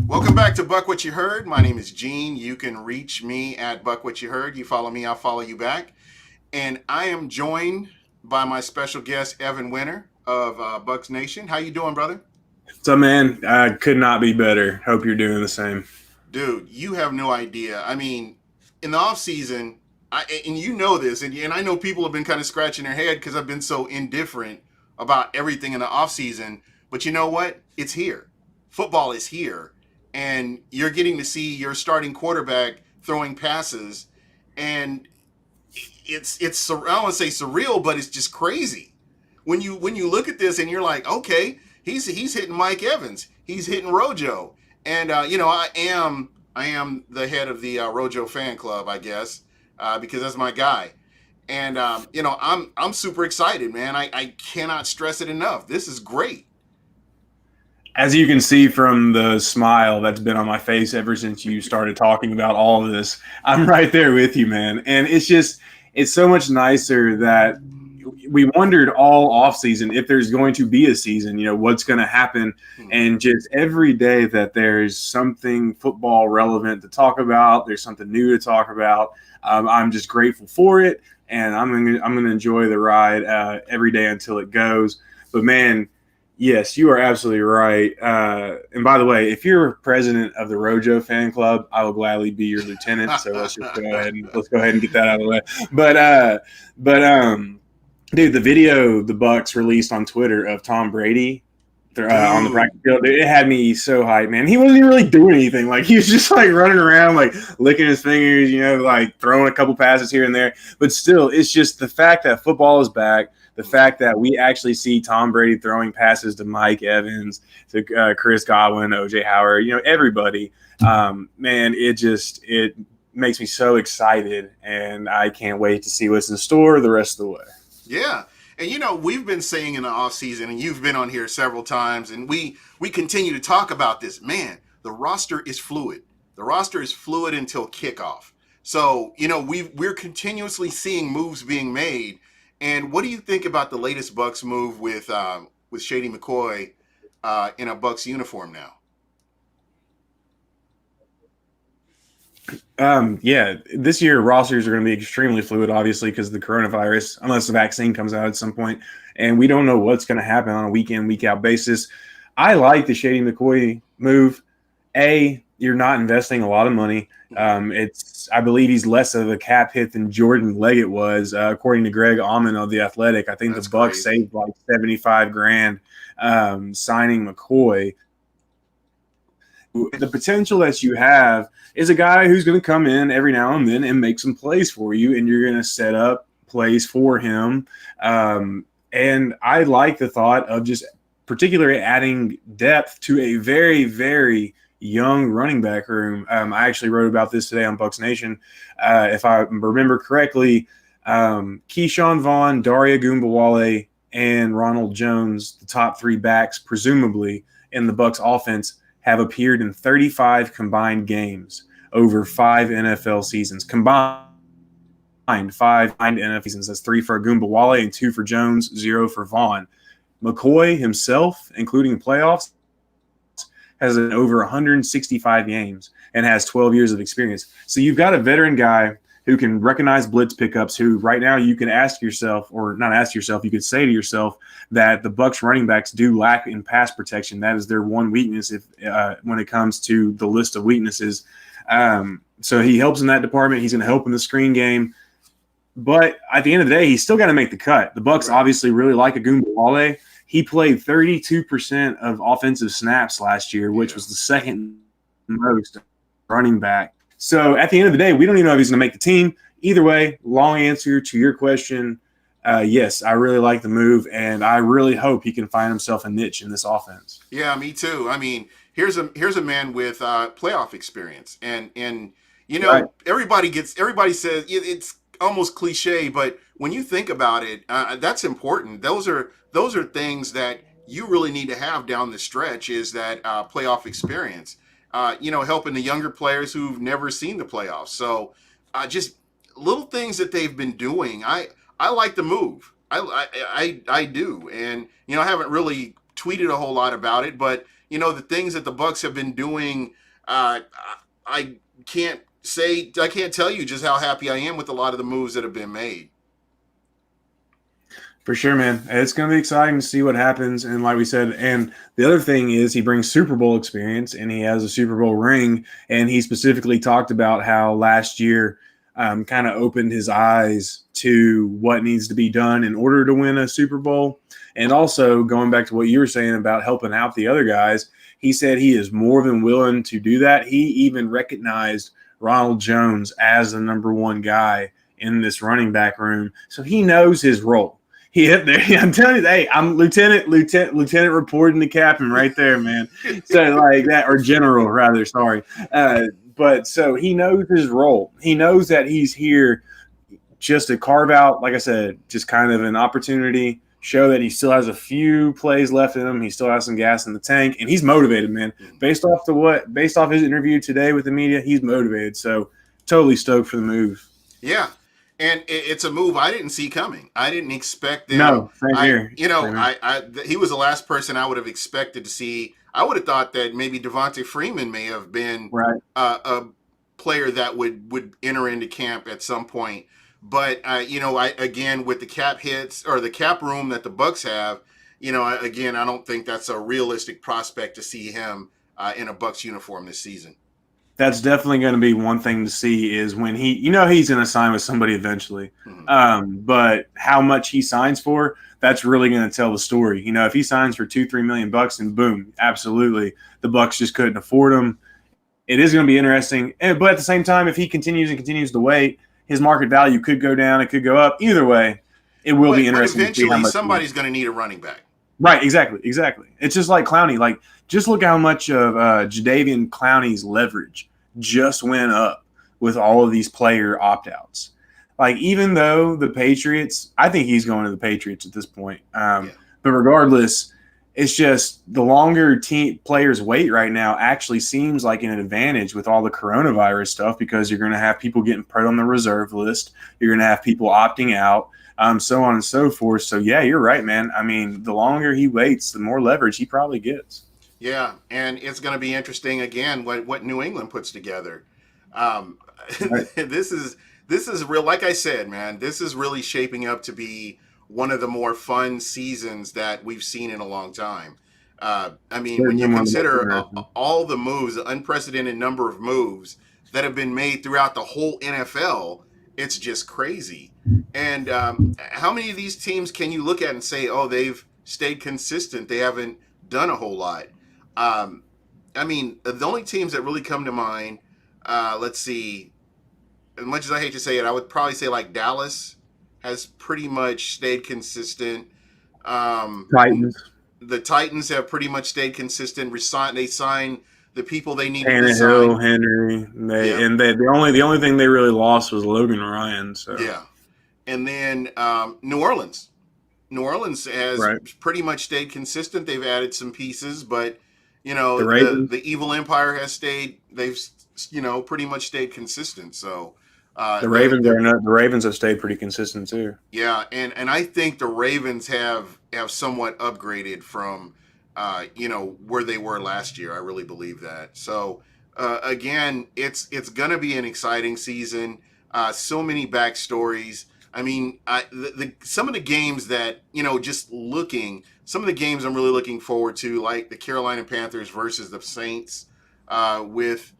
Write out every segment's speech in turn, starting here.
Welcome back to Buck What You Heard. My name is Gene. You can reach me at Buck What You Heard. You follow me, I'll follow you back. And I am joined by my special guest, Evan Winter of Bucks Nation. How you doing, brother? So, man, I could not be better. Hope you're doing the same. Dude, you have no idea. I mean, in the off season, and you know this, and I know people have been kind of scratching their head because I've been so indifferent about everything in the off season. But you know what? It's here. Football is here, and you're getting to see your starting quarterback throwing passes, and it's I don't want to say surreal, but it's just crazy when you look at this and you're like, okay, he's hitting Mike Evans, he's hitting Rojo, and I am the head of the Rojo fan club, I guess, because that's my guy, and I'm super excited, man. I cannot stress it enough. This is great. As you can see from the smile that's been on my face ever since you started talking about all of this, I'm right there with you, man. And it's so much nicer that we wondered all offseason if there's going to be a season, what's going to happen. Hmm. And just every day that there's something football relevant to talk about, there's something new to talk about. I'm just grateful for it. And I'm gonna enjoy the ride every day until it goes. But man, yes, you are absolutely right. And by the way, if you're president of the Rojo fan club, I will gladly be your lieutenant. So let's go ahead and get that out of the way. But dude, the video the Bucks released on Twitter of Tom Brady on the Dude. practice field, dude, it had me so hyped, man. He wasn't even really doing anything. Like he was just like running around, like licking his fingers, like throwing a couple passes here and there. But still, it's just the fact that football is back. The fact that we actually see Tom Brady throwing passes to Mike Evans, to Chris Godwin, OJ Howard, everybody. Man, it makes me so excited, and I can't wait to see what's in store the rest of the way. Yeah. And we've been saying in the off season, and you've been on here several times, and we continue to talk about this. Man, the roster is fluid. The roster is fluid until kickoff. So, we're continuously seeing moves being made. And what do you think about the latest Bucks move with Shady McCoy in a Bucks uniform now? Yeah, this year rosters are going to be extremely fluid, obviously, because of the coronavirus, unless the vaccine comes out at some point, and we don't know what's going to happen on a week in, week out basis. I like the Shady McCoy move. You're not investing a lot of money. I believe he's less of a cap hit than Jordan Leggett was, according to Greg Allman of the Athletic. I think the That's Bucks crazy. saved like 75 grand signing McCoy. The potential that you have is a guy who's going to come in every now and then and make some plays for you, and you're going to set up plays for him. And I like the thought of just particularly adding depth to a very, very young running back room. I actually wrote about this today on Bucks Nation. If I remember correctly, Keyshawn Vaughn, Daria Goombawale, and Ronald Jones, the top three backs, presumably in the Bucks offense, have appeared in 35 combined games over 5 NFL seasons. Combined 5 NFL seasons. That's 3 for Goombawale and 2 for Jones, 0 for Vaughn. McCoy himself, including playoffs, has over 165 games and has 12 years of experience. So you've got a veteran guy who can recognize blitz pickups, who right now you can ask yourself, or not ask yourself, you could say to yourself that the Bucks running backs do lack in pass protection. That is their one weakness when it comes to the list of weaknesses. So he helps in that department. He's going to help in the screen game. But at the end of the day, he's still got to make the cut. The Bucks Right. obviously really like Wale. He played 32% of offensive snaps last year, which Yeah. was the second most running back. So at the end of the day, we don't even know if he's going to make the team. Either way, long answer to your question. Yes, I really like the move, and I really hope he can find himself a niche in this offense. Yeah, me too. I mean, here's a man with playoff experience, and Right. everybody says it's almost cliche, but when you think about it, that's important. Those are things that you really need to have down the stretch. Is that playoff experience? Helping the younger players who've never seen the playoffs. So, just little things that they've been doing. I like the move. I do, and I haven't really tweeted a whole lot about it, but the things that the Bucs have been doing, I I can't tell you just how happy I am with a lot of the moves that have been made. For sure, man. It's going to be exciting to see what happens. And like we said, and the other thing is he brings Super Bowl experience and he has a Super Bowl ring. And he specifically talked about how last year kind of opened his eyes to what needs to be done in order to win a Super Bowl. And also going back to what you were saying about helping out the other guys, he said he is more than willing to do that. He even recognized Ronald Jones as the number one guy in this running back room. So he knows his role. He hit there. I'm telling you, hey, I'm lieutenant reporting the captain right there, man. So like that, or general rather. Sorry, but so he knows his role. He knows that he's here just to carve out, like I said, just kind of an opportunity, show that he still has a few plays left in him. He still has some gas in the tank, and he's motivated, man. Based off his interview today with the media, he's motivated. So totally stoked for the move. Yeah. And it's a move I didn't see coming. I didn't expect them. No, same here. He was the last person I would have expected to see. I would have thought that maybe Devontae Freeman may have been right. A player that would enter into camp at some point. But again, with the cap hits or the cap room that the Bucs have, I don't think that's a realistic prospect to see him in a Bucs uniform this season. That's definitely going to be one thing to see is when he's going to sign with somebody eventually. Mm-hmm. But how much he signs for, that's really going to tell the story. If he signs for $2-3 million and boom, absolutely, the Bucs just couldn't afford him. It is going to be interesting. But at the same time, if he continues to wait, his market value could go down. It could go up. Either way, it will be interesting. But eventually, somebody's going to need a running back. Right, exactly. It's just like Clowney. Like, just look how much of Jadeveon Clowney's leverage just went up with all of these player opt-outs. Like, even though the Patriots, I think he's going to the Patriots at this point. But regardless, it's just the longer players wait right now actually seems like an advantage with all the coronavirus stuff because you're going to have people getting put on the reserve list. You're going to have people opting out. So on and so forth. So, yeah, you're right, man. I mean, the longer he waits, the more leverage he probably gets. Yeah, and it's going to be interesting, again, what New England puts together. Right. This is real. Like I said, man, this is really shaping up to be one of the more fun seasons that we've seen in a long time. When you consider all the moves, the unprecedented number of moves that have been made throughout the whole NFL, it's just crazy. And how many of these teams can you look at and say, oh, they've stayed consistent? They haven't done a whole lot. The only teams that really come to mind, let's see, as much as I hate to say it, I would probably say like Dallas has pretty much stayed consistent. Titans. The Titans have pretty much stayed consistent. They sign the people they needed to sign. Henry. The only thing they really lost was Logan Ryan. So. Yeah. And then New Orleans. New Orleans has pretty much stayed consistent. They've added some pieces, but the evil empire has stayed. They've pretty much stayed consistent. So the Ravens have stayed pretty consistent too. Yeah, and I think the Ravens have somewhat upgraded from where they were last year. I really believe that. So again, it's gonna be an exciting season. So many backstories. I mean, some of the games that, some of the games I'm really looking forward to, like the Carolina Panthers versus the Saints with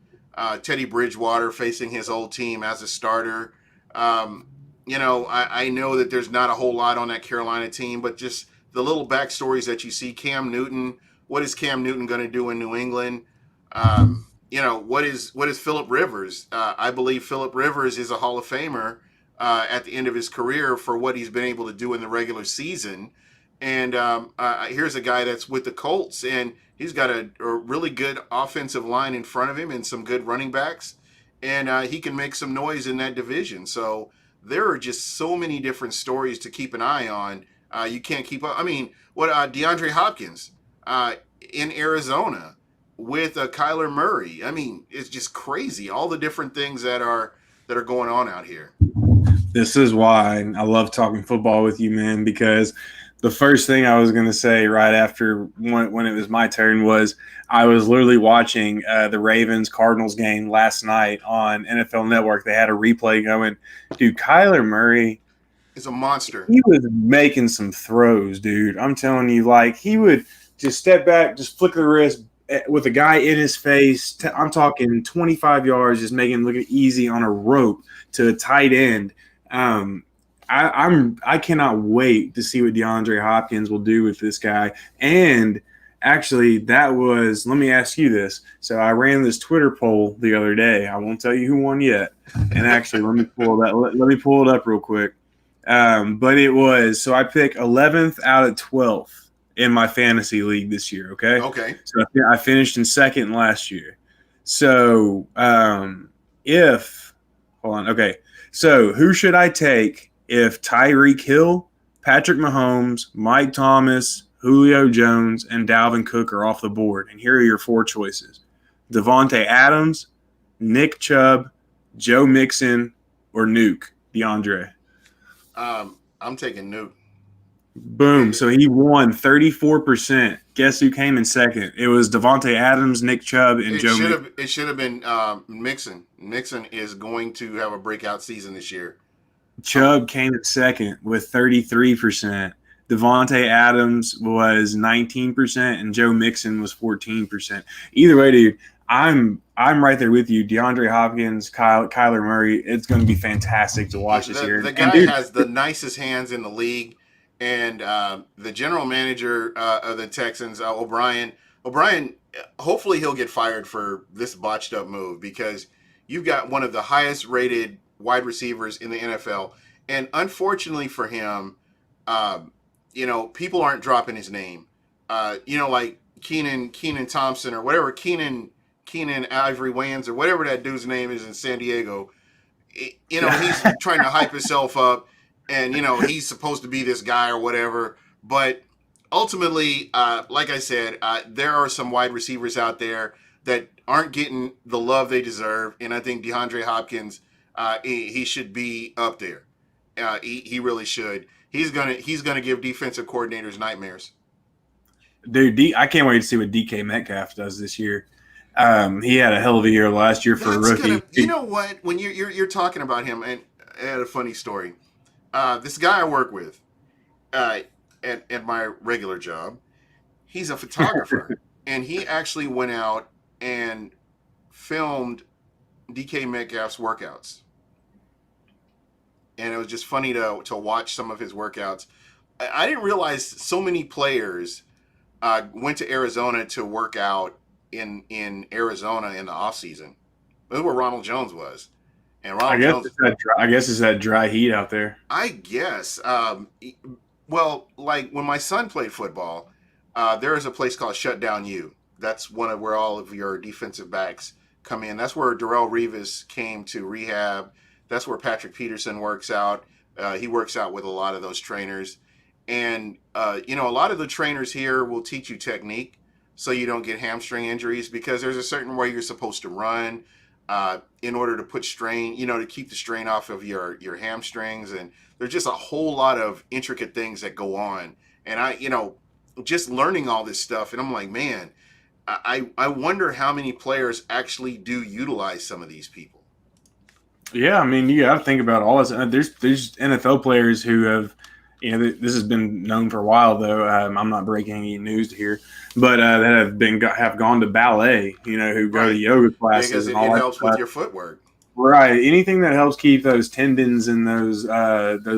Teddy Bridgewater facing his old team as a starter. I know that there's not a whole lot on that Carolina team, but just the little backstories that you see. Cam Newton, what is Cam Newton going to do in New England? What is Phillip Rivers? I believe Phillip Rivers is a Hall of Famer at the end of his career for what he's been able to do in the regular season. And here's a guy that's with the Colts, and he's got a really good offensive line in front of him and some good running backs, and he can make some noise in that division. So there are just so many different stories to keep an eye on. You can't keep up. I mean, DeAndre Hopkins in Arizona with Kyler Murray. I mean, it's just crazy. All the different things that are going on out here. This is why I love talking football with you, man, because the first thing I was going to say right after when it was my turn was I was literally watching the Ravens Cardinals game last night on NFL Network. They had a replay going. Dude, Kyler Murray, Is a monster. he was making some throws, dude. I'm telling you, like he would just step back, just flick the wrist with a guy in his face. I'm talking 25 yards, just making it look easy on a rope to a tight end. Um, I cannot wait to see what DeAndre Hopkins will do with this guy. And actually, that was, let me ask you this. So I ran this Twitter poll the other day. I won't tell you who won yet. And actually, let me pull it up real quick. But it was, so I picked 11th out of 12th in my fantasy league this year. Okay. Okay. So I finished in second last year. So if, hold on. Okay. So who should I take if Tyreek Hill, Patrick Mahomes, Mike Thomas, Julio Jones, and Dalvin Cook are off the board? And here are your four choices: Devontae Adams, Nick Chubb, Joe Mixon, or Nuke DeAndre. I'm taking Nuke. Boom. So he won 34%. Guess who came in second? It was Devontae Adams, Nick Chubb, and Joe Mixon. It should have been Mixon. Mixon is going to have a breakout season this year. Chubb came in second with 33%. Devontae Adams was 19%, and Joe Mixon was 14%. Either way, dude, I'm right there with you. DeAndre Hopkins, Kyler Murray. It's going to be fantastic to watch this year. The guy has the nicest hands in the league, and the general manager of the Texans, O'Brien. Hopefully he'll get fired for this botched up move, because you've got one of the highest rated wide receivers in the NFL, and unfortunately for him, people aren't dropping his name. Like Keenan Thompson or whatever, Keenan Ivory Wayans or whatever that dude's name is in San Diego. He's trying to hype himself up, and he's supposed to be this guy or whatever. But ultimately, like I said, there are some wide receivers out there that aren't getting the love they deserve, and I think DeAndre Hopkins, he should be up there. He really should. He's gonna give defensive coordinators nightmares. Dude, I can't wait to see what DK Metcalf does this year. He had a hell of a year last year for a rookie. You know what? When you're talking about him, and I had a funny story. This guy I work with at my regular job, he's a photographer, and he actually went out and filmed DK Metcalf's workouts. And it was just funny to watch some of his workouts. I didn't realize so many players went to Arizona to work out in Arizona in the off season. That's where Ronald Jones was, and I guess it's that dry heat out there. I guess. Well, like when my son played football, there is a place called Shutdown U. That's one of where all of your defensive backs come in. That's where Darrelle Revis came to rehab. That's where Patrick Peterson works out. He works out with a lot of those trainers. And, a lot of the trainers here will teach you technique so you don't get hamstring injuries, because there's a certain way you're supposed to run in order to put strain, to keep the strain off of your hamstrings. And there's just a whole lot of intricate things that go on. And just learning all this stuff. And I'm like, man, I wonder how many players actually do utilize some of these people. Yeah, I mean, you got to think about all this. There's NFL players who have, this has been known for a while, though. I'm not breaking any news here, but that have gone to ballet. Who go to yoga classes, because it helps with your footwork. Right. Anything that helps keep those tendons and those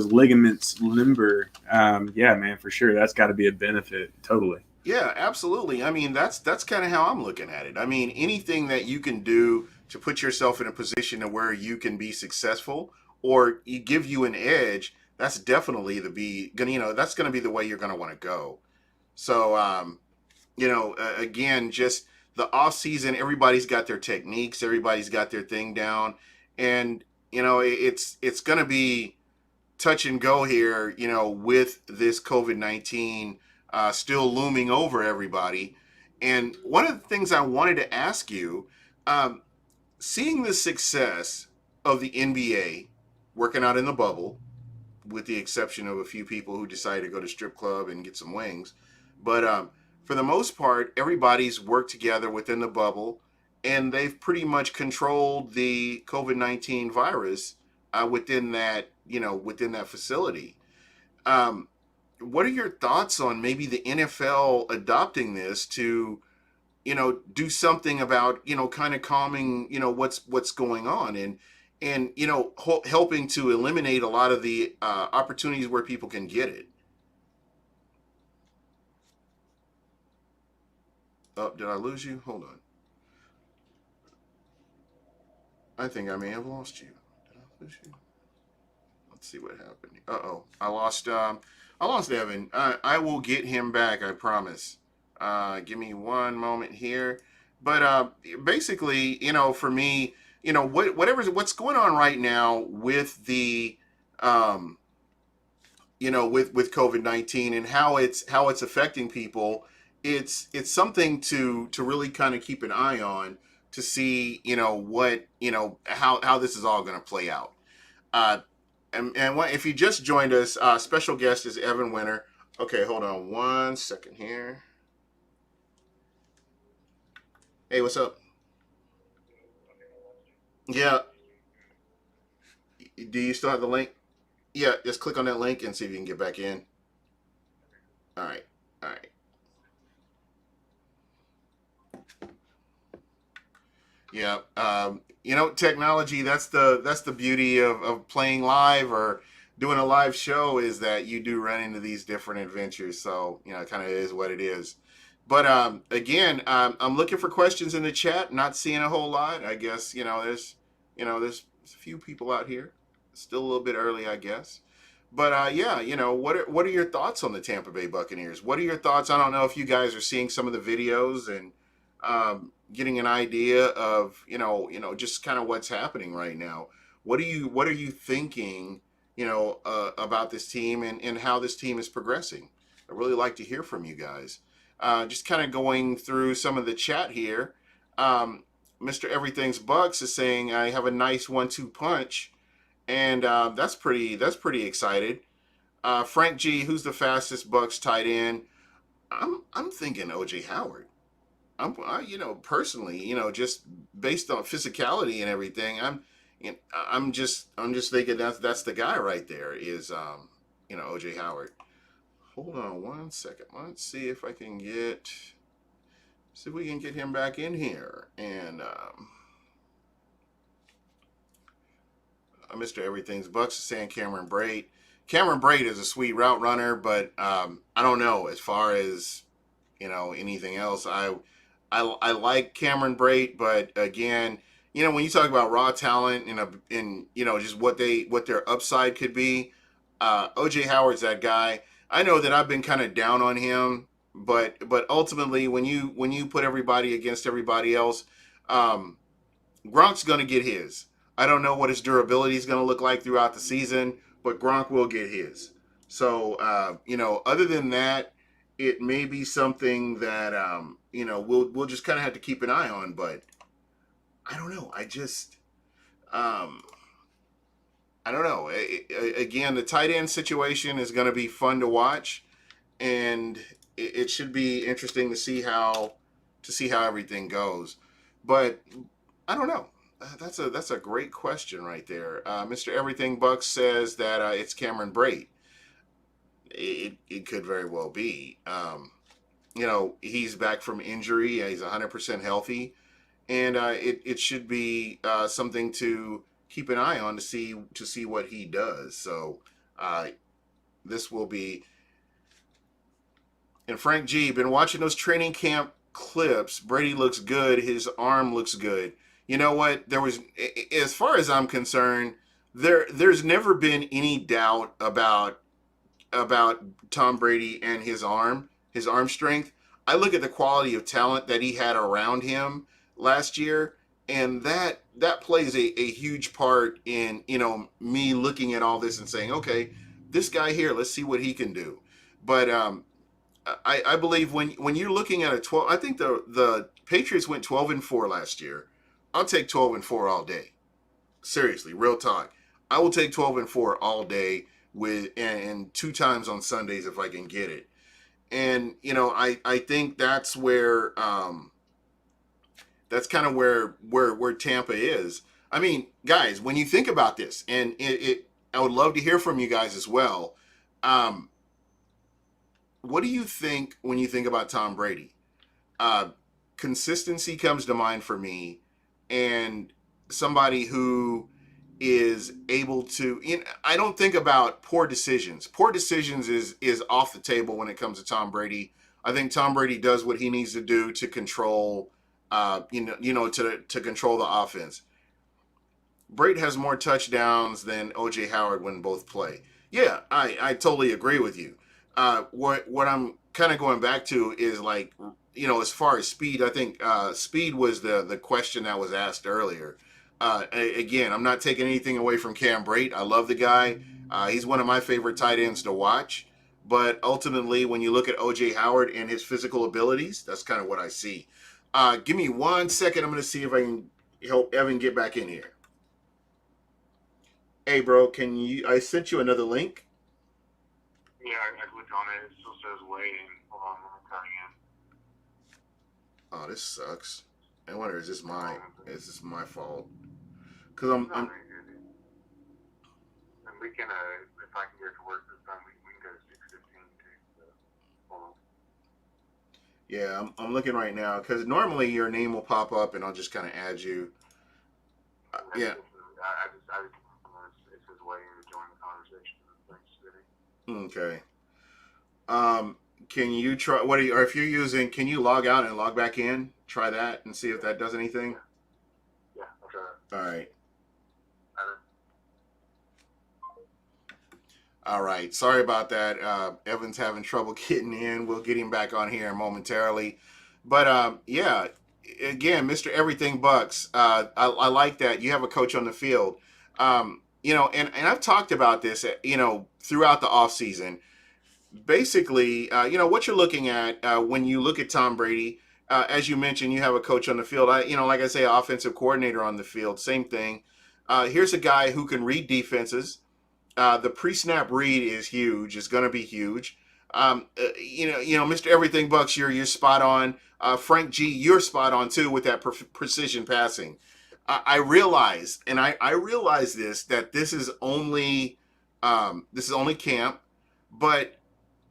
ligaments limber. Yeah, man, for sure. That's got to be a benefit. Totally. Yeah, absolutely. I mean, that's kind of how I'm looking at it. I mean, anything that you can do to put yourself in a position to where you can be successful or give you an edge, that's definitely that's going to be the way you're going to want to go. So, again, just the off season, everybody's got their techniques, everybody's got their thing down, and it's going to be touch and go here, with this COVID-19 still looming over everybody. And one of the things I wanted to ask you, seeing the success of the NBA working out in the bubble, with the exception of a few people who decide to go to strip club and get some wings. But for the most part, everybody's worked together within the bubble, and they've pretty much controlled the COVID-19 virus within that, within that facility. Um, what are your thoughts on maybe the NFL adopting this to, do something about, kind of calming, what's going on, and helping to eliminate a lot of the opportunities where people can get it. Oh, did I lose you? Hold on. I think I may have lost you. Did I lose you? Let's see what happened. Uh-oh. I lost Evan. I will get him back, I promise. Give me one moment here. But basically, for me, what's going on right now with the um, with COVID-19 and how it's affecting people. It's something to really kind of keep an eye on to see, what, how this is all going to play out. Uh, if you just joined us, special guest is Evan Winter. Okay, hold on one second here. Hey, what's up? Yeah, do you still have the link? Yeah, just click on that link and see if you can get back in. All right, all right. Yeah, technology. That's the beauty of playing live or doing a live show, is that you do run into these different adventures. So it kind of is what it is. But again, I'm looking for questions in the chat. Not seeing a whole lot. I guess there's a few people out here. Still a little bit early, I guess. But yeah, what are your thoughts on the Tampa Bay Buccaneers? What are your thoughts? I don't know if you guys are seeing some of the videos and getting an idea of just kind of what's happening right now. What are you thinking? About this team and how this team is progressing. I really like to hear from you guys. Just kind of going through some of the chat here. Um, Mr. Everything's Bucks is saying I have a nice 1-2 punch, and that's pretty excited. Frank G, who's the fastest Bucks tight end? I'm thinking OJ Howard. Personally, just based on physicality and everything, I'm just thinking that's the guy right there is OJ Howard. Hold on one second. Let's see if I can see if we can get him back in here. And Mr. Everything's Bucks is saying Cameron Braid. Cameron Braid is a sweet route runner, but I don't know as far as anything else. I like Cameron Braid, but again, when you talk about raw talent and just what their upside could be, OJ Howard's that guy. I know that I've been kind of down on him, but ultimately when you put everybody against everybody else, um, Gronk's going to get his. I don't know what his durability is going to look like throughout the season, but Gronk will get his. So other than that, it may be something that we'll just kind of have to keep an eye on. But I don't know. Um, I don't know. Again, the tight end situation is going to be fun to watch, and it should be interesting to see how everything goes. But I don't know. That's a great question right there. Mr. Everything Bucks says that it's Cameron Braid. It could very well be. He's back from injury. He's 100% healthy, and it should be something to keep an eye on to see what he does. So this will be. And Frank G, been watching those training camp clips. Brady looks good. His arm looks good. You know what? As far as I'm concerned, there's never been any doubt about Tom Brady and his arm strength. I look at the quality of talent that he had around him last year, and that plays a huge part in me looking at all this and saying, okay, this guy here, let's see what he can do. But I believe when you're looking at a 12, I think the Patriots went 12-4 last year. I'll take 12-4 all day. Seriously, real talk. I will take 12-4 all day with and 2 times on Sundays if I can get it. And I think that's kind of where Tampa is. I mean, guys, when you think about this, and I would love to hear from you guys as well. Um, what do you think when you think about Tom Brady? Uh, Consistency comes to mind for me, and somebody who is able to. I don't think about poor decisions. Poor decisions is off the table when it comes to Tom Brady. I think Tom Brady does what he needs to do to control, to control the offense. Brady has more touchdowns than OJ Howard when both play. Yeah, I totally agree with you. What I'm kind of going back to is like, as far as speed, I think speed was the question that was asked earlier. Again, I'm not taking anything away from Cam Brate. I love the guy. He's one of my favorite tight ends to watch. But ultimately, when you look at OJ Howard and his physical abilities, that's kind of what I see. Give me 1 second. I'm going to see if I can help Evan get back in here. Hey, bro, can you? I sent you another link. Yeah, I clicked on it. It still says waiting. Hold on, I'm coming Oh, this sucks. I wonder, is this my fault? Because in. No, and we can, if I can get to work this time, we can go to 6:15 too. So, hold on. yeah, I'm looking right now because normally your name will pop up and I'll just kind of add you. Yeah. It says waiting to join the conversation. Thanks, City. Okay. Can you try? What are you? Or if you're using, can you log out and log back in? Try that and see if that does anything. Yeah, I'll try that. All right. Better. All right. Sorry about that. Evan's having trouble getting in. We'll get him back on here momentarily. But yeah, again, Mr. Everything Bucks. I like that you have a coach on the field. And I've talked about this, throughout the off season. Basically, what you're looking at when you look at Tom Brady. As you mentioned, you have a coach on the field. Like I say, offensive coordinator on the field. Same thing. Here's a guy who can read defenses. The pre-snap read is huge. It's going to be huge. Mr. Everything Bucks, you're spot on. Frank G, you're spot on too with that precision passing. I realize, and I realize this that this is only camp, but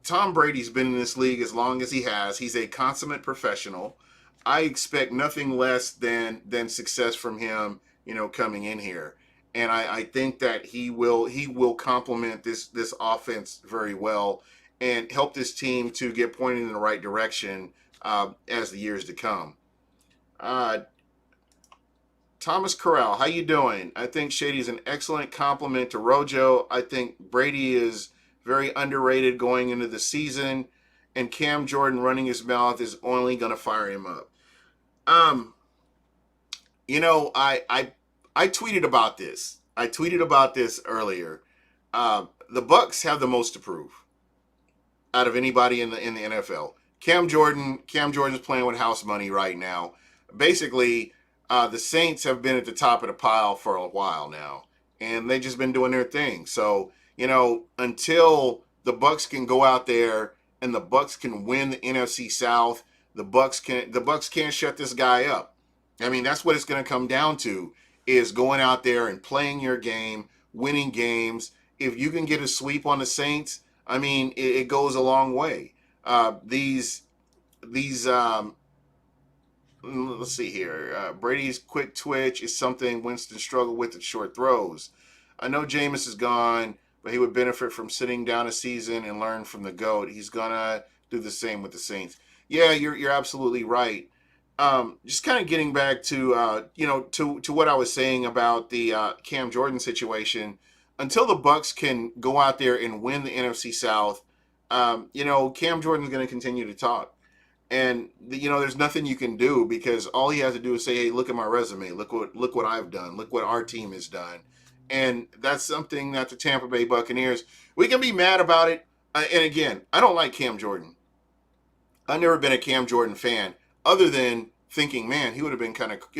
Tom Brady's been in this league as long as he has. He's a consummate professional. I expect nothing less than success from him, coming in here. And I think that he will complement this offense very well and help this team to get pointed in the right direction as the years to come. Uh, Thomas Corral, how you doing? I think Shady is an excellent compliment to Rojo. I think Brady is very underrated going into the season, and Cam Jordan running his mouth is only going to fire him up. Um, I tweeted about this. I tweeted about this earlier. The Bucs have the most to prove out of anybody in the NFL. Cam Jordan's playing with house money right now. Basically, the Saints have been at the top of the pile for a while now, and they've just been doing their thing. So, until the Bucs can go out there and the Bucs can win the NFC South, the Bucs can't shut this guy up. I mean, that's what it's going to come down to, is going out there and playing your game, winning games. If you can get a sweep on the Saints, I mean, it goes a long way. These let's see here. Brady's quick twitch is something Winston struggled with at short throws. I know Jameis is gone, but he would benefit from sitting down a season and learn from the GOAT. He's gonna do the same with the Saints. Yeah, you're absolutely right. Just kind of getting back to to what I was saying about the Cam Jordan situation. Until the Bucs can go out there and win the NFC South, Cam Jordan's going to continue to talk. And there's nothing you can do because all he has to do is say, "Hey, look at my resume. Look what I've done. Look what our team has done." And that's something that the Tampa Bay Buccaneers, we can be mad about it. And again, I don't like Cam Jordan. I've never been a Cam Jordan fan, other than thinking, man, he would have been kind of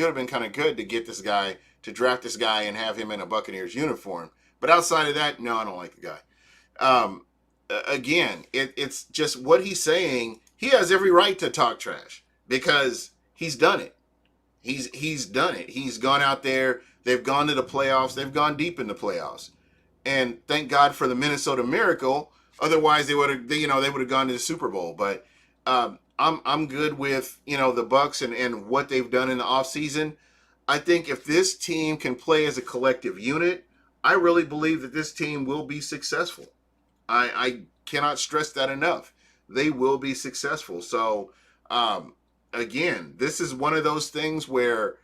good to get this guy, to draft this guy and have him in a Buccaneers uniform. But outside of that, no, I don't like the guy. um, again, it's just what he's saying. He has every right to talk trash because he's done it. He's done it. He's gone out there. They've gone to the playoffs. They've gone deep in the playoffs. And thank God for the Minnesota Miracle. Otherwise, they would have they would have gone to the Super Bowl. But I'm good with the Bucs and what they've done in the offseason. I think if this team can play as a collective unit, I really believe that this team will be successful. I cannot stress that enough. They will be successful. So again, this is one of those things where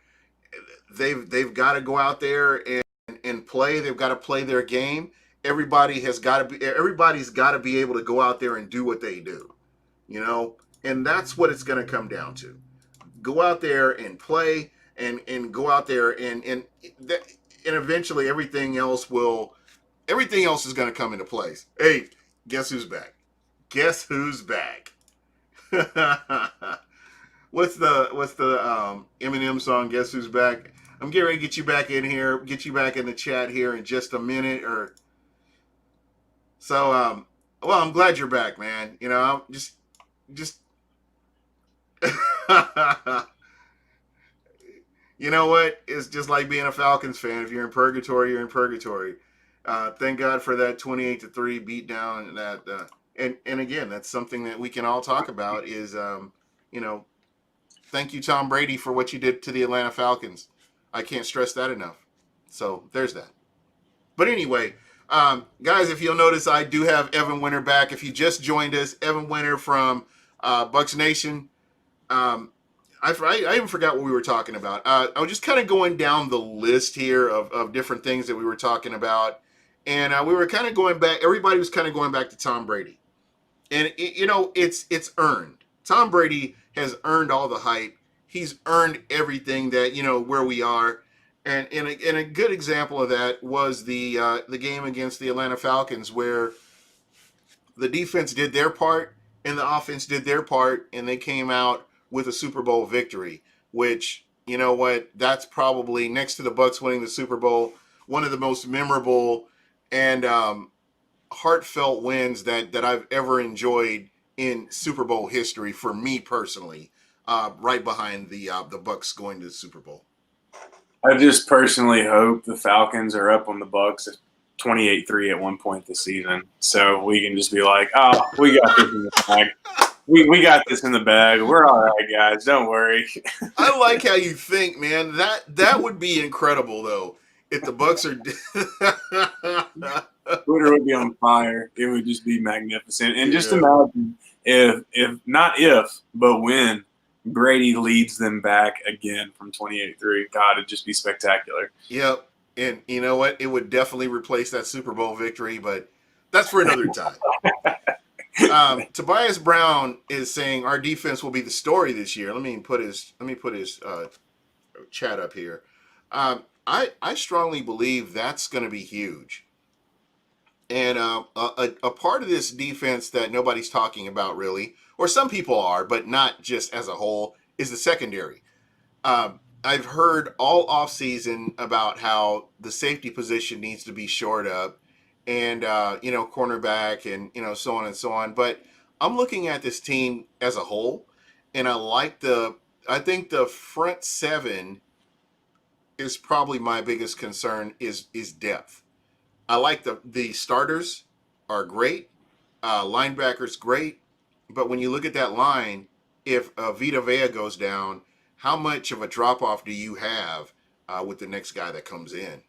they've got to go out there and play. They've got to play their game. Everybody's got to be able to go out there and do what they do, and that's what it's going to come down to. Go out there and play, and go out there and eventually everything else is going to come into place. Hey, guess who's back? Guess who's back? What's the Eminem song? Guess who's back? I'm getting ready to get you back in here, get you back in the chat here in just a minute or so. Well, I'm glad you're back, man. I'm just you know what? It's just like being a Falcons fan. If you're in purgatory, you're in purgatory. Thank God for that 28-3 beatdown. And again, that's something that we can all talk about. Is thank you, Tom Brady, for what you did to the Atlanta Falcons. I can't stress that enough. So there's that. But anyway, guys, if you'll notice, I do have Evan Winter back. If you just joined us, Evan Winter from Bucs Nation. I even forgot what we were talking about. I was just kind of going down the list here of different things that we were talking about. And we were kind of going back. Everybody was kind of going back to Tom Brady. And, it's earned. Tom Brady has earned all the hype. He's earned everything that, where we are. And a good example of that was the game against the Atlanta Falcons, where the defense did their part and the offense did their part, and they came out with a Super Bowl victory, which, that's probably, next to the Bucs winning the Super Bowl, one of the most memorable and heartfelt wins that I've ever enjoyed in Super Bowl history for me personally, right behind the Bucs going to the Super Bowl. I just personally hope the Falcons are up on the Bucs at 28-3 at one point this season, so we can just be like, "Oh, we got this in the bag. We got this in the bag. We're all right, guys. Don't worry." I like how you think, man. That would be incredible, though, if the Bucs are. Twitter would be on fire. It would just be magnificent. And just imagine if not if, but when Brady leads them back again from 28-3. God, it'd just be spectacular. Yep. And you know what? It would definitely replace that Super Bowl victory, but that's for another time. Tobias Brown is saying our defense will be the story this year. Let me put his chat up here. I strongly believe that's going to be huge. And a part of this defense that nobody's talking about really, or some people are, but not just as a whole, is the secondary. I've heard all offseason about how the safety position needs to be shored up and, cornerback and, so on and so on. But I'm looking at this team as a whole, and I think the front seven is probably my biggest concern is depth. I like the starters are great, linebackers great, but when you look at that line, if Vita Vea goes down, how much of a drop off do you have with the next guy that comes in?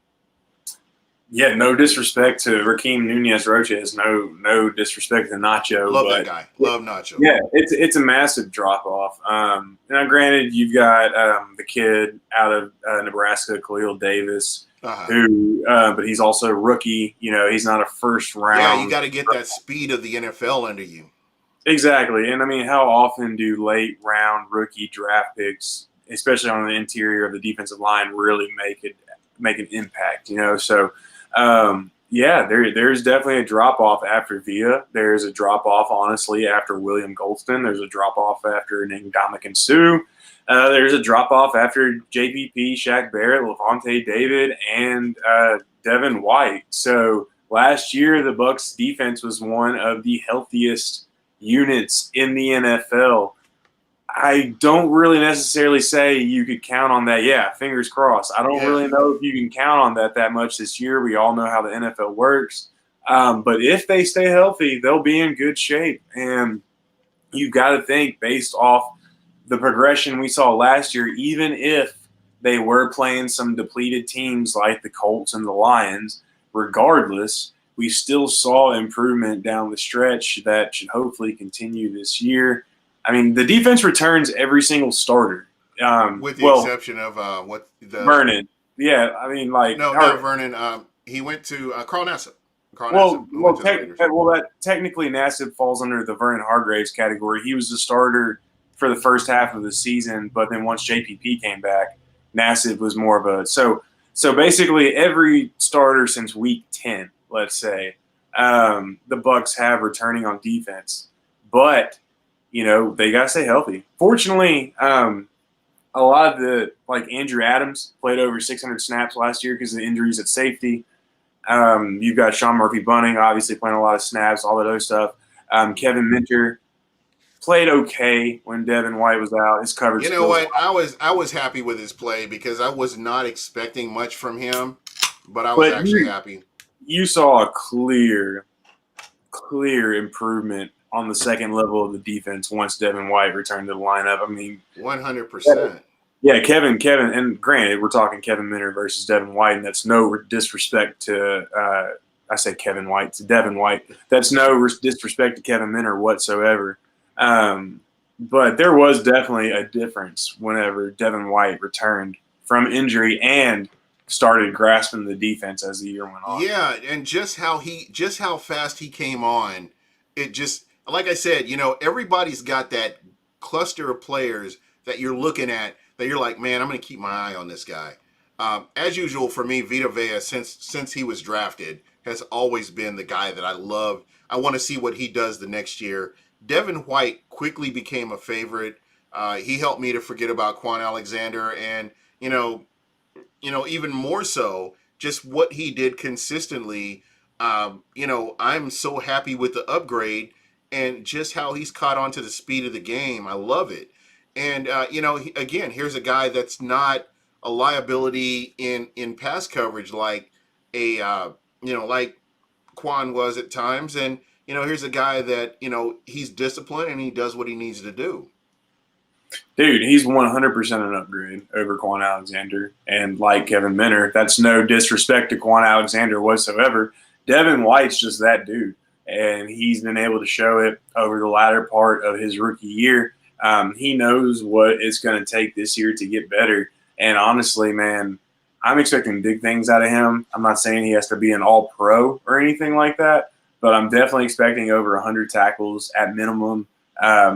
Yeah, no disrespect to Raheem Nunez-Roches, no disrespect to Nacho. Love that guy. Love Nacho. Yeah, it's a massive drop off. Now, granted, you've got the kid out of Nebraska, Khalil Davis, who, but he's also a rookie. He's not a first round. Yeah, you got to get that speed of the NFL under you. Exactly, and I mean, how often do late round rookie draft picks, especially on the interior of the defensive line, really make an impact? So. There's definitely a drop off after Villa. There's a drop off, honestly, after William Goldston. There's a drop off after Ndamukong Suh. There's a drop off after JPP, Shaq Barrett, Levante David, and Devin White. So last year the Bucs defense was one of the healthiest units in the NFL. I don't really necessarily say you could count on that. Yeah, fingers crossed. I don't Yeah. really know if you can count on that much this year. We all know how the NFL works. But if they stay healthy, they'll be in good shape. And you've got to think based off the progression we saw last year, even if they were playing some depleted teams like the Colts and the Lions, regardless, we still saw improvement down the stretch that should hopefully continue this year. I mean, the defense returns every single starter. With the Well, exception of what the Vernon. Yeah, I mean, like, no, not Vernon. He went to Carl Nassib. Carl Nassib, who went to the Raiders. that technically Nassib falls under the Vernon Hargraves category. He was the starter for the first half of the season, but then once JPP came back, Nassib was more of a so basically every starter since week 10, let's say, the Bucs have returning on defense, but they gotta stay healthy. Fortunately, a lot of like Andrew Adams played over 600 snaps last year because of the injuries at safety. You've got Sean Murphy-Bunting obviously playing a lot of snaps, all that other stuff. Kevin Minter played okay when Devin White was out. His coverage. You know what? I was happy with his play because I was not expecting much from him, but I was actually happy. You saw a clear improvement on the second level of the defense once Devin White returned to the lineup. I mean, 100%. Yeah, Kevin, and granted, we're talking Kevin Minter versus Devin White, and that's no disrespect to I say Kevin White to Devin White. That's no disrespect to Kevin Minter whatsoever. But there was definitely a difference whenever Devin White returned from injury and started grasping the defense as the year went on. Yeah, and just how fast he came on, it just like I said, everybody's got that cluster of players that you're looking at that you're like, man, I'm going to keep my eye on this guy. As usual for me, Vita Vea, since he was drafted, has always been the guy that I love. I want to see what he does the next year. Devin White quickly became a favorite. He helped me to forget about Quan Alexander, and even more so, just what he did consistently. I'm so happy with the upgrade and just how he's caught on to the speed of the game. I love it. And, again, here's a guy that's not a liability in pass coverage like like Quan was at times. And, here's a guy that, he's disciplined and he does what he needs to do. Dude, he's 100% an upgrade over Quan Alexander. And like Kevin Minter, that's no disrespect to Quan Alexander whatsoever. Devin White's just that dude. And he's been able to show it over the latter part of his rookie year. He knows what it's going to take this year to get better. And honestly, man, I'm expecting big things out of him. I'm not saying he has to be an all-pro or anything like that, but I'm definitely expecting over 100 tackles at minimum.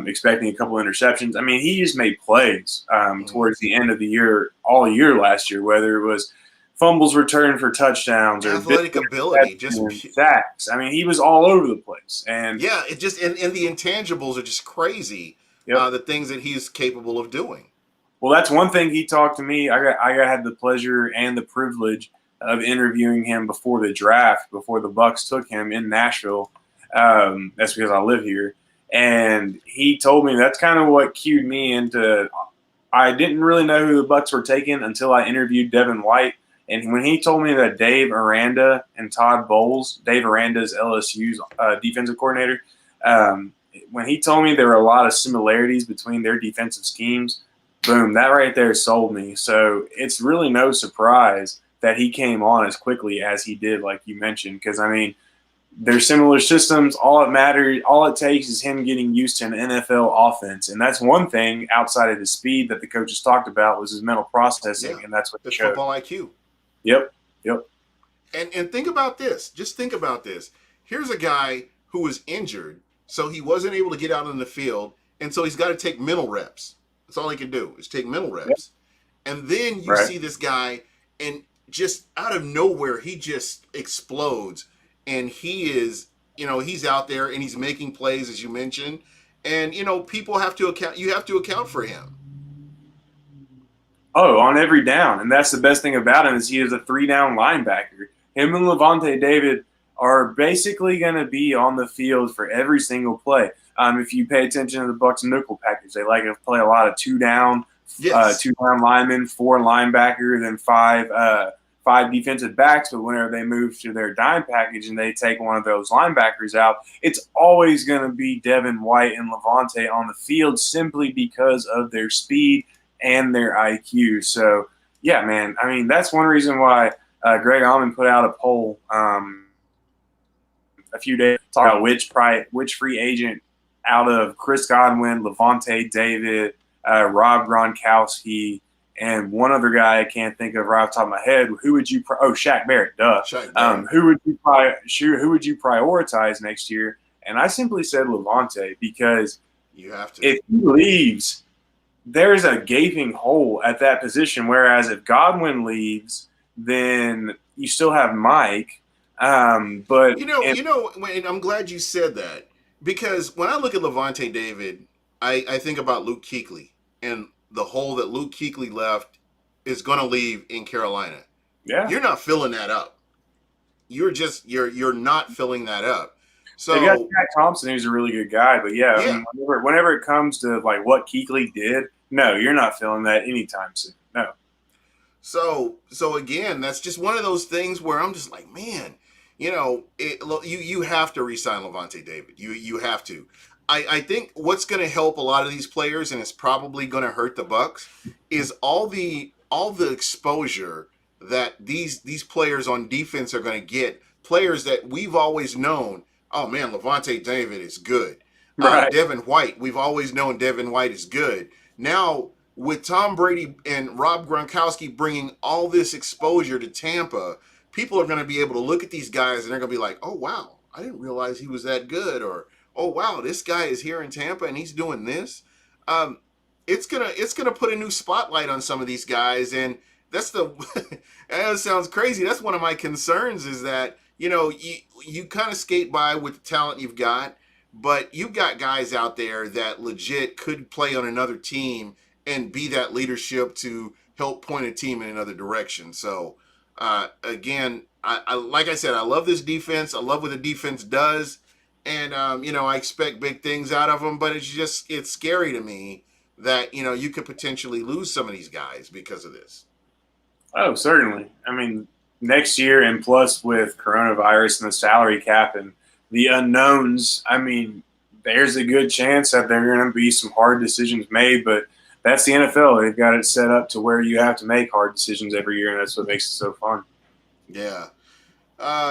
Expecting a couple interceptions. I mean, he just made plays towards the end of the year, all year last year, whether it was fumbles returned for touchdowns or athletic ability, just sacks. I mean, he was all over the place. And yeah, it just and the intangibles are just crazy. Yep. The things that he's capable of doing. Well, that's one thing he talked to me. I had the pleasure and the privilege of interviewing him before the draft, before the Bucs took him in Nashville. That's because I live here. And he told me that's kind of what cued me into – I didn't really know who the Bucs were taking until I interviewed Devin White. And when he told me that Dave Aranda and Todd Bowles – Dave Aranda is LSU's defensive coordinator when he told me there were a lot of similarities between their defensive schemes, boom, that right there sold me. So it's really no surprise that he came on as quickly as he did, like you mentioned, because, I mean – they're similar systems. All it takes is him getting used to an NFL offense. And that's one thing outside of his speed that the coaches talked about was his mental processing, and that's what his football IQ. Yep. And think about this. Just think about this. Here's a guy who was injured, so he wasn't able to get out on the field, and so he's got to take mental reps. That's all he can do is take mental reps. Yep. And then you see this guy, and just out of nowhere, he just explodes. And he is, he's out there and he's making plays, as you mentioned. And, people have to account. You have to account for him. Oh, on every down. And that's the best thing about him is he is a 3-down linebacker. Him and Levante David are basically going to be on the field for every single play. If you pay attention to the Bucs nickel package, they like to play a lot of two down Yes. linemen, four linebacker, then five defensive backs. But whenever they move to their dime package and they take one of those linebackers out, it's always going to be Devin White and Levante on the field simply because of their speed and their IQ. So, yeah, man, I mean, that's one reason why Greg Allman put out a poll a few days talking about which free agent out of Chris Godwin, Levante David, Rob Gronkowski, and one other guy I can't think of right off the top of my head. Who would you? Shaq Barrett. Duh. Shaq Barrett. Who would you prioritize next year? And I simply said Levante because you have to. If he leaves, there's a gaping hole at that position. Whereas if Godwin leaves, then you still have Mike. But I'm glad you said that, because when I look at Levante David, I think about Luke Kuechly and the hole that Luke Kuechly left is going to leave in Carolina. Yeah, you're not filling that up. You're not filling that up. So they got Jack Thompson, who's a really good guy, but yeah. I mean, whenever it comes to like what Kuechly did, no, you're not filling that anytime soon. No. So again, that's just one of those things where I'm just like, man, you have to re-sign Levante David. You have to. I think what's going to help a lot of these players, and it's probably going to hurt the Bucs, is all the exposure that these players on defense are going to get. Players that we've always known. Oh man, Levante David is good. Right. Devin White, we've always known Devin White is good. Now with Tom Brady and Rob Gronkowski bringing all this exposure to Tampa, people are going to be able to look at these guys and they're going to be like, oh wow, I didn't realize he was that good, or oh wow, this guy is here in Tampa and he's doing this. It's gonna put a new spotlight on some of these guys, and that's that sounds crazy. That's one of my concerns, is that you kind of skate by with the talent you've got, but you've got guys out there that legit could play on another team and be that leadership to help point a team in another direction. So again, I like I said, I love this defense. I love what the defense does. And, I expect big things out of them, but it's scary to me that, you could potentially lose some of these guys because of this. Oh, certainly. I mean, next year, and plus with coronavirus and the salary cap and the unknowns, I mean, there's a good chance that there are going to be some hard decisions made, but that's the NFL. They've got it set up to where you have to make hard decisions every year, and that's what makes it so fun. Yeah.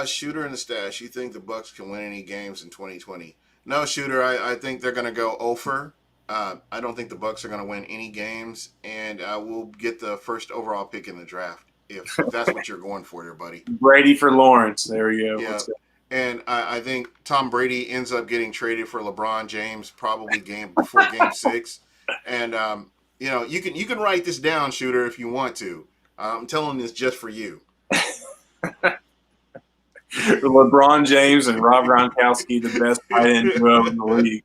Shooter in the stash. You think the Bucs can win any games in 2020? No, Shooter. I think they're going to go over. I don't think the Bucs are going to win any games, and we'll get the first overall pick in the draft if that's what you're going for, there, buddy. Brady for Lawrence. There we go. Yeah. And I think Tom Brady ends up getting traded for LeBron James probably before Game 6, and you can write this down, Shooter, if you want to. I'm telling this just for you. LeBron James and Rob Gronkowski, the best tight end duo in the league.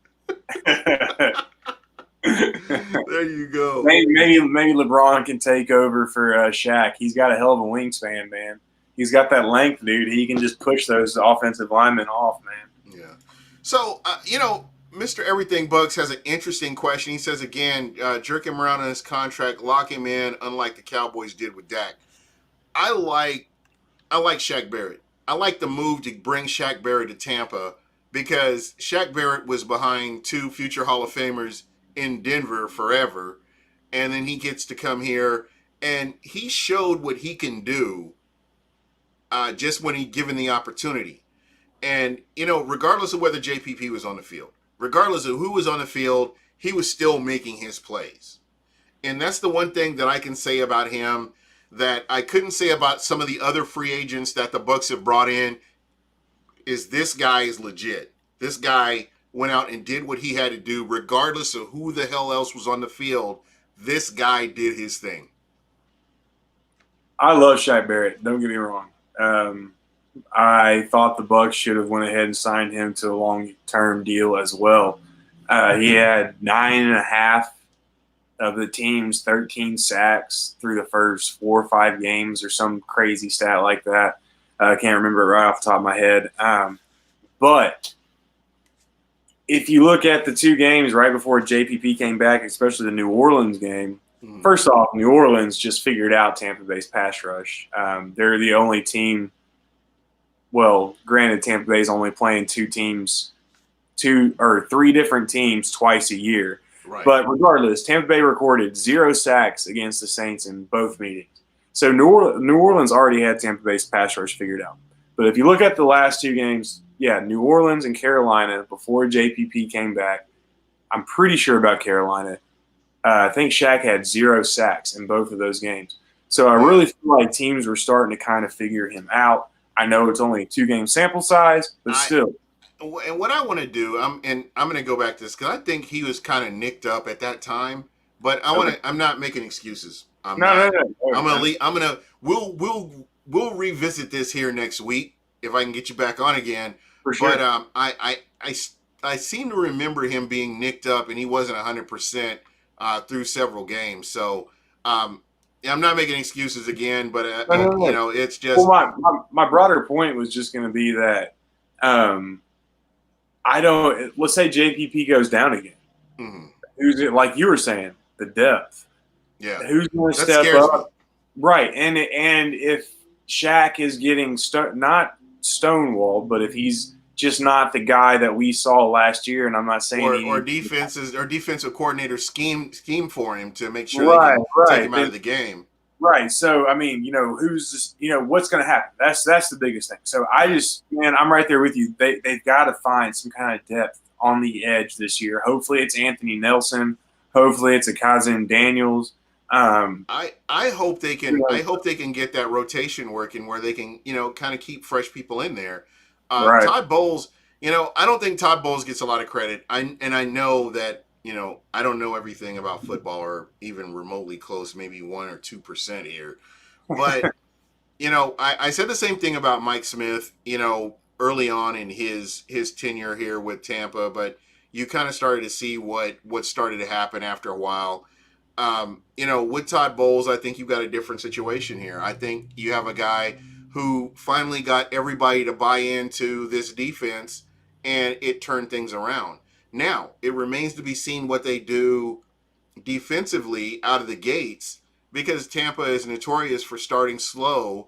There you go. Maybe LeBron can take over for Shaq. He's got a hell of a wingspan, man. He's got that length, dude. He can just push those offensive linemen off, man. Yeah. So, Mr. Everything Bucks has an interesting question. He says, again, jerk him around on his contract, lock him in, unlike the Cowboys did with Dak. I like Shaq Barrett. I like the move to bring Shaq Barrett to Tampa, because Shaq Barrett was behind two future Hall of Famers in Denver forever, and then he gets to come here, and he showed what he can do just when he given the opportunity. And, regardless of whether JPP was on the field, regardless of who was on the field, he was still making his plays. And that's the one thing that I can say about him that I couldn't say about some of the other free agents that the Bucs have brought in, is this guy is legit. This guy went out and did what he had to do, regardless of who the hell else was on the field. This guy did his thing. I love Shaq Barrett. Don't get me wrong. I thought the Bucs should have went ahead and signed him to a long-term deal as well. He had 9.5 of the team's 13 sacks through the first 4 or 5 games, or some crazy stat like that. I can't remember it right off the top of my head. But if you look at the two games right before JPP came back, especially the New Orleans game, first off, New Orleans just figured out Tampa Bay's pass rush. They're the only team. Well, granted, Tampa Bay's only playing two or three different teams twice a year. Right. But regardless, Tampa Bay recorded 0 sacks against the Saints in both meetings. So New Orleans already had Tampa Bay's pass rush figured out. But if you look at the last two games, yeah, New Orleans and Carolina, before JPP came back, I'm pretty sure about Carolina. I think Shaq had 0 sacks in both of those games. So I really feel like teams were starting to kind of figure him out. I know it's only a 2-game sample size, but still. And what I want to do, I'm going to go back to this because I think he was kind of nicked up at that time. But I'm not making excuses. No. We'll revisit this here next week if I can get you back on again. For sure. But I seem to remember him being nicked up, and he wasn't 100% through several games. So I'm not making excuses again, but you know, it's just. Well, my broader point was just going to be that let's say JPP goes down again. Mm-hmm. Who's it, like you were saying, the depth. Yeah. Who's going to step up? Right. And if Shaq is getting not stonewalled, but if he's just not the guy that we saw last year, and I'm not saying or defensive coordinator scheme for him to make sure they can take him out of the game. Right. So, I mean, you know, what's going to happen? That's the biggest thing. So I'm right there with you. They've got to find some kind of depth on the edge this year. Hopefully it's Anthony Nelson. Hopefully it's a Kazan Daniels. I hope they can. I hope they can get that rotation working where they can, you know, kind of keep fresh people in there. Right. Todd Bowles, you know, I don't think Todd Bowles gets a lot of credit. I know that, you know, I don't know everything about football or even remotely close, maybe 1 or 2% here. But, you know, I said the same thing about Mike Smith, you know, early on in his tenure here with Tampa, but you kind of started to see what started to happen after a while. You know, with Todd Bowles, I think you've got a different situation here. I think you have a guy who finally got everybody to buy into this defense, and it turned things around. Now, it remains to be seen what they do defensively out of the gates, because Tampa is notorious for starting slow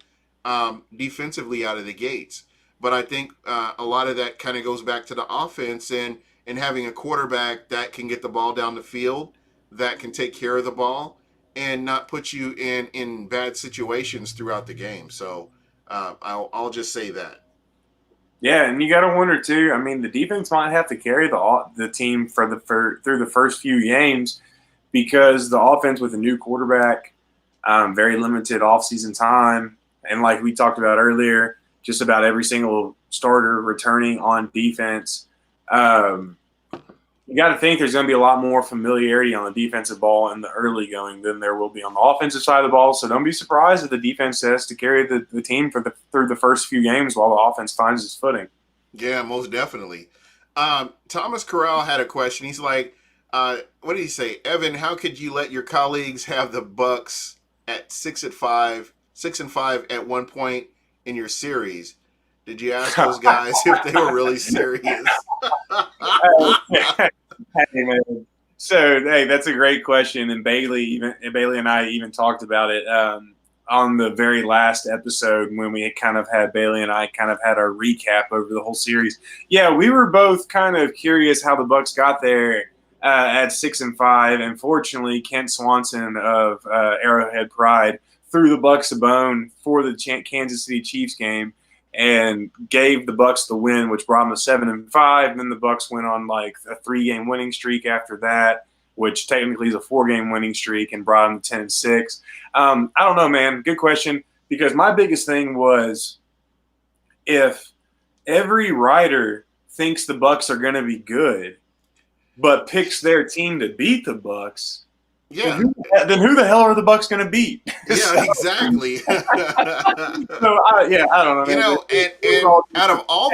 defensively out of the gates. But I think a lot of that kind of goes back to the offense and having a quarterback that can get the ball down the field, that can take care of the ball, and not put you in bad situations throughout the game. So I'll just say that. Yeah, and you got to wonder too. I mean, the defense might have to carry the team through the first few games, because the offense with a new quarterback, very limited offseason time, and like we talked about earlier, just about every single starter returning on defense. You got to think there's going to be a lot more familiarity on the defensive ball in the early going than there will be on the offensive side of the ball. So don't be surprised if the defense has to carry the team through the first few games while the offense finds its footing. Yeah, most definitely. Thomas Corral had a question. He's like, what did he say? Evan, how could you let your colleagues have the Bucs at 6-5 at one point in your series? Did you ask those guys if they were really serious? Hey, man. So, hey, that's a great question, and Bailey and I even talked about it on the very last episode when we Bailey and I kind of had our recap over the whole series. Yeah, we were both kind of curious how the Bucs got there at 6-5. And fortunately, Kent Swanson of Arrowhead Pride threw the Bucs a bone for the Kansas City Chiefs game and gave the Bucs the win, which brought them to 7-5. And then the Bucs went on like a 3-game winning streak after that, which technically is a 4-game winning streak, and brought them to 10-6. I don't know, man. Good question. Because my biggest thing was, if every writer thinks the Bucs are going to be good, but picks their team to beat the Bucs, yeah, then who the hell are the Bucs going to beat? Yeah, exactly. So I don't know. You know, and out of all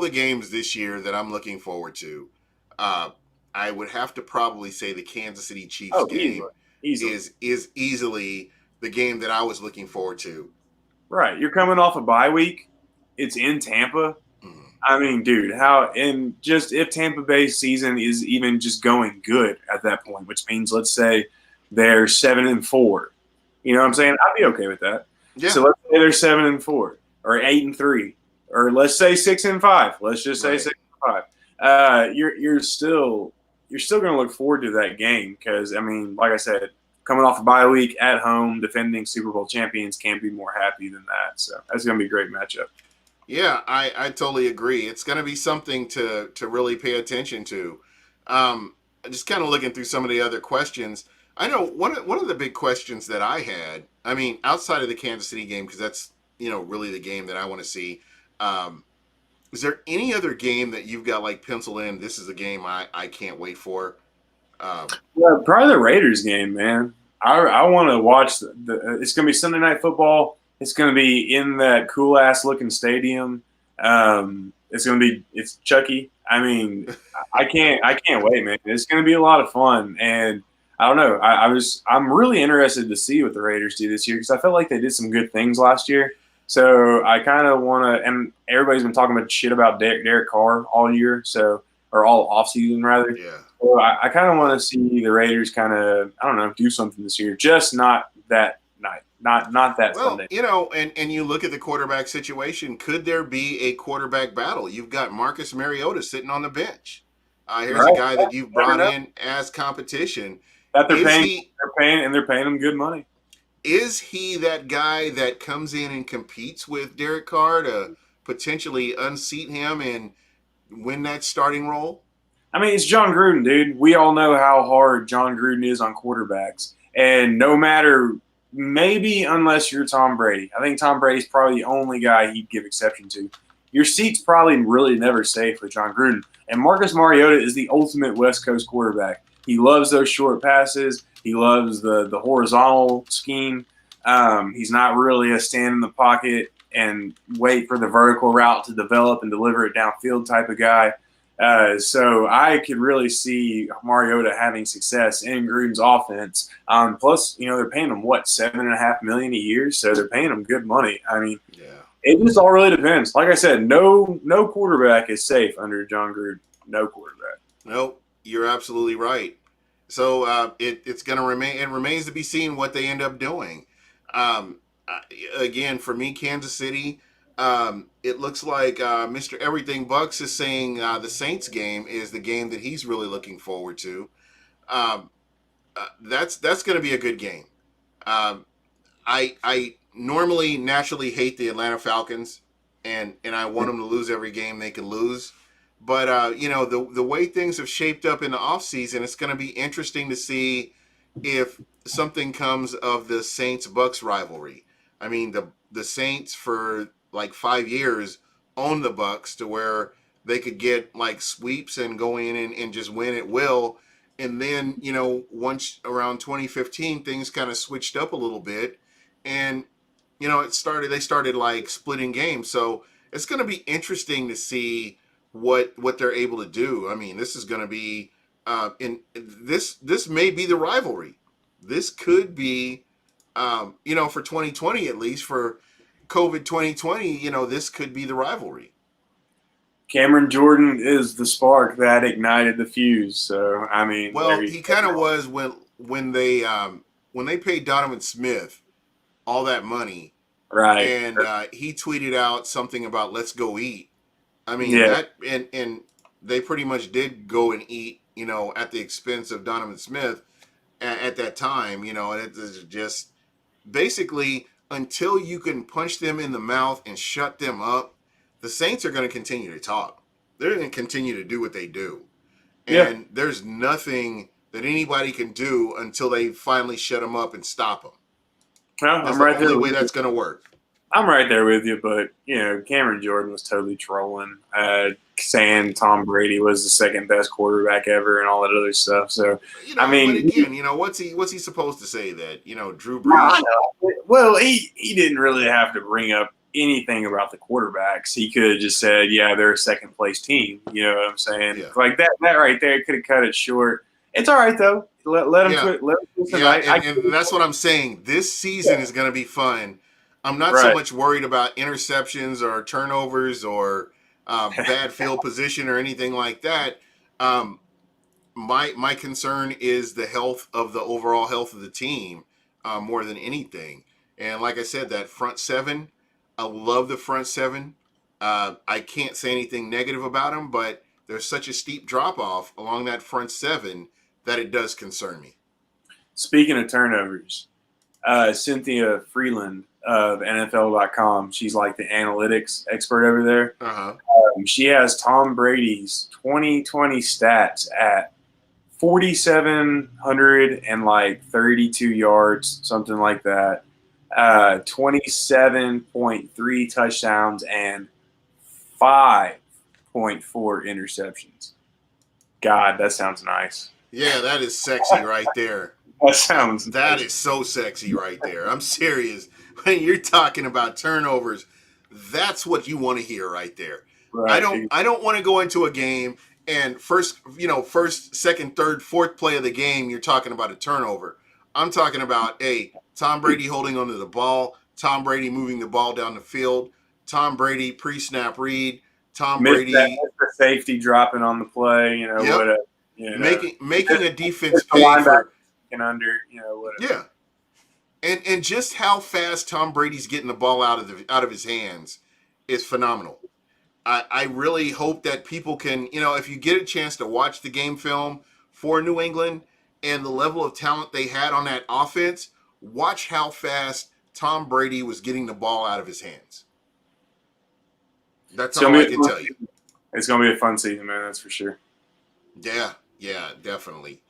the games this year that I'm looking forward to, I would have to probably say the Kansas City Chiefs game easily. is easily the game that I was looking forward to. Right. You're coming off a bye week. It's in Tampa. I mean, dude, and just if Tampa Bay's season is even just going good at that point, which means let's say they're 7-4. You know what I'm saying? I'd be okay with that. Yeah. So let's say they're 7-4 or 8-3, or let's say 6-5. Let's just say Right. 6-5. You're still going to look forward to that game because I mean, like I said, coming off a bye week at home, defending Super Bowl champions can't be more happy than that. So that's going to be a great matchup. Yeah, I totally agree. It's going to be something to really pay attention to. Just kind of looking through some of the other questions. I know one of the big questions that I had. I mean, outside of the Kansas City game, because that's really the game that I want to see. Is there any other game that you've got like penciled in? This is a game I can't wait for. Well, probably the Raiders game, man. I want to watch it's going to be Sunday Night Football. It's going to be in that cool ass looking stadium. It's Chucky. I mean, I can't wait, man. It's going to be a lot of fun, and I don't know. I'm really interested to see what the Raiders do this year because I felt like they did some good things last year. So I kind of want to, and everybody's been talking about shit about Derek Carr all year, or all offseason rather. Yeah. So I kind of want to see the Raiders kind of, I don't know, do something this year. Just not that night, not that Well, Sunday. and you look at the quarterback situation. Could there be a quarterback battle? You've got Marcus Mariota sitting on the bench. Here's Right. a guy that you've brought in as competition. That they're Is paying him good money. Is he that guy that comes in and competes with Derek Carr to potentially unseat him and win that starting role? I mean, it's John Gruden, dude. We all know how hard John Gruden is on quarterbacks. And no matter, maybe unless you're Tom Brady, I think Tom Brady's probably the only guy he'd give exception to. Your seat's probably really never safe with John Gruden. And Marcus Mariota is the ultimate West Coast quarterback. He loves those short passes. He loves the horizontal scheme. He's not really a stand in the pocket and wait for the vertical route to develop and deliver it downfield type of guy. So I could really see Mariota having success in Gruden's offense. Plus, they're paying him $7.5 million a year, so they're paying him good money. I mean, Yeah. it just all really depends. Like I said, no quarterback is safe under John Gruden. No quarterback. Nope, you're absolutely right. So it's going to remain. It remains to be seen what they end up doing. Again, for me, Kansas City. It looks like Mr. Everything Bucks is saying the Saints game is the game that he's really looking forward to. That's going to be a good game. I normally naturally hate the Atlanta Falcons, and I want them to lose every game they can lose. But the way things have shaped up in the offseason, it's going to be interesting to see if something comes of the Saints Bucks rivalry. I mean, the Saints for like 5 years owned the Bucks to where they could get like sweeps and go in and just win at will. And then, once around 2015, things kind of switched up a little bit. And, they started like splitting games. So it's going to be interesting to see what they're able to do. I mean, this is going to be, this may be the rivalry. This could be, for 2020, at least for COVID 2020, this could be the rivalry. Cameron Jordan is the spark that ignited the fuse. So I mean, well, he kind of was when they paid Donovan Smith all that money, right? And he tweeted out something about "Let's go eat." I mean, yeah. that and they pretty much did go and eat, at the expense of Donovan Smith at that time, and it was just basically until you can punch them in the mouth and shut them up, the Saints are going to continue to talk. They're going to continue to do what they do. And there's nothing that anybody can do until they finally shut them up and stop them. Well, that's the only way that's going to work. I'm right there with you, but, Cameron Jordan was totally trolling, saying Tom Brady was the second best quarterback ever and all that other stuff. So, I mean, but again, what's he supposed to say that, Drew Brees? Well, he didn't really have to bring up anything about the quarterbacks. He could have just said, yeah, they're a second place team. You know what I'm saying? Yeah. Like that right there could have cut it short. It's all right though. Let him quit. Let him and that's what I'm saying. This season is going to be fun. I'm not so Right. much worried about interceptions or turnovers or bad field position or anything like that. Um, my concern is the health of the overall health of the team more than anything. And like I said, that front seven, I love the front seven. I can't say anything negative about them, but there's such a steep drop off along that front seven that it does concern me. Speaking of turnovers, Cynthia Freeland of NFL.com, she's like the analytics expert over there. Uh huh. She has Tom Brady's 2020 stats at 4,700 and like 32 yards, something like that. 27.3 touchdowns and 5.4 interceptions. God, that sounds nice. Yeah, that is sexy right there. That sounds That nice. is so sexy right there. I'm serious. When you're talking about turnovers, that's what you want to hear right there. Right. I don't want to go into a game and first, second, third, fourth play of the game you're talking about a turnover. I'm talking about Tom Brady holding onto the ball, Tom Brady moving the ball down the field, Tom Brady pre-snap read, Tom Missed that, Brady, missed the safety dropping on the play, yep, whatever. making a defense Missed the pay linebacker for and under, whatever. yeah. And just how fast Tom Brady's getting the ball out of his hands is phenomenal. I really hope that people can, if you get a chance to watch the game film for New England and the level of talent they had on that offense, watch how fast Tom Brady was getting the ball out of his hands. That's It's gonna all I be a can fun tell you. season. It's gonna be a fun season, man. That's for sure. Yeah, definitely.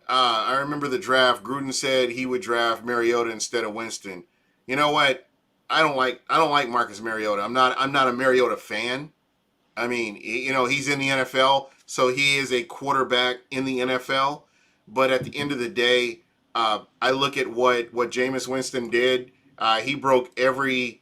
I remember the draft. Gruden said he would draft Mariota instead of Winston. You know what? I don't like Marcus Mariota. I'm not a Mariota fan. I mean, he's in the NFL, so he is a quarterback in the NFL. But at the end of the day, I look at what Jameis Winston did. He broke every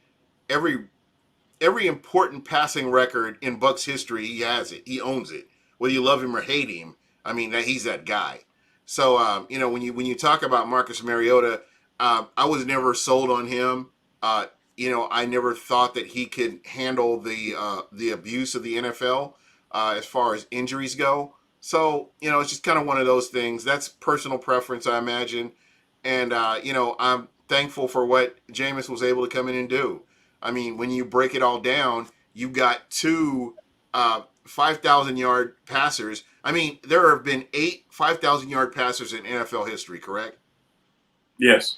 every important passing record in Bucs history. He has it. He owns it. Whether you love him or hate him, I mean, he's that guy. So when you talk about Marcus Mariota, I was never sold on him. Uh, I never thought that he could handle the abuse of the NFL as far as injuries go. So it's just kind of one of those things. That's personal preference, I imagine. And I'm thankful for what Jameis was able to come in and do. I mean, when you break it all down, you got two 5,000-yard passers. I mean, there have been 8 5,000-yard passers in NFL history, correct? Yes.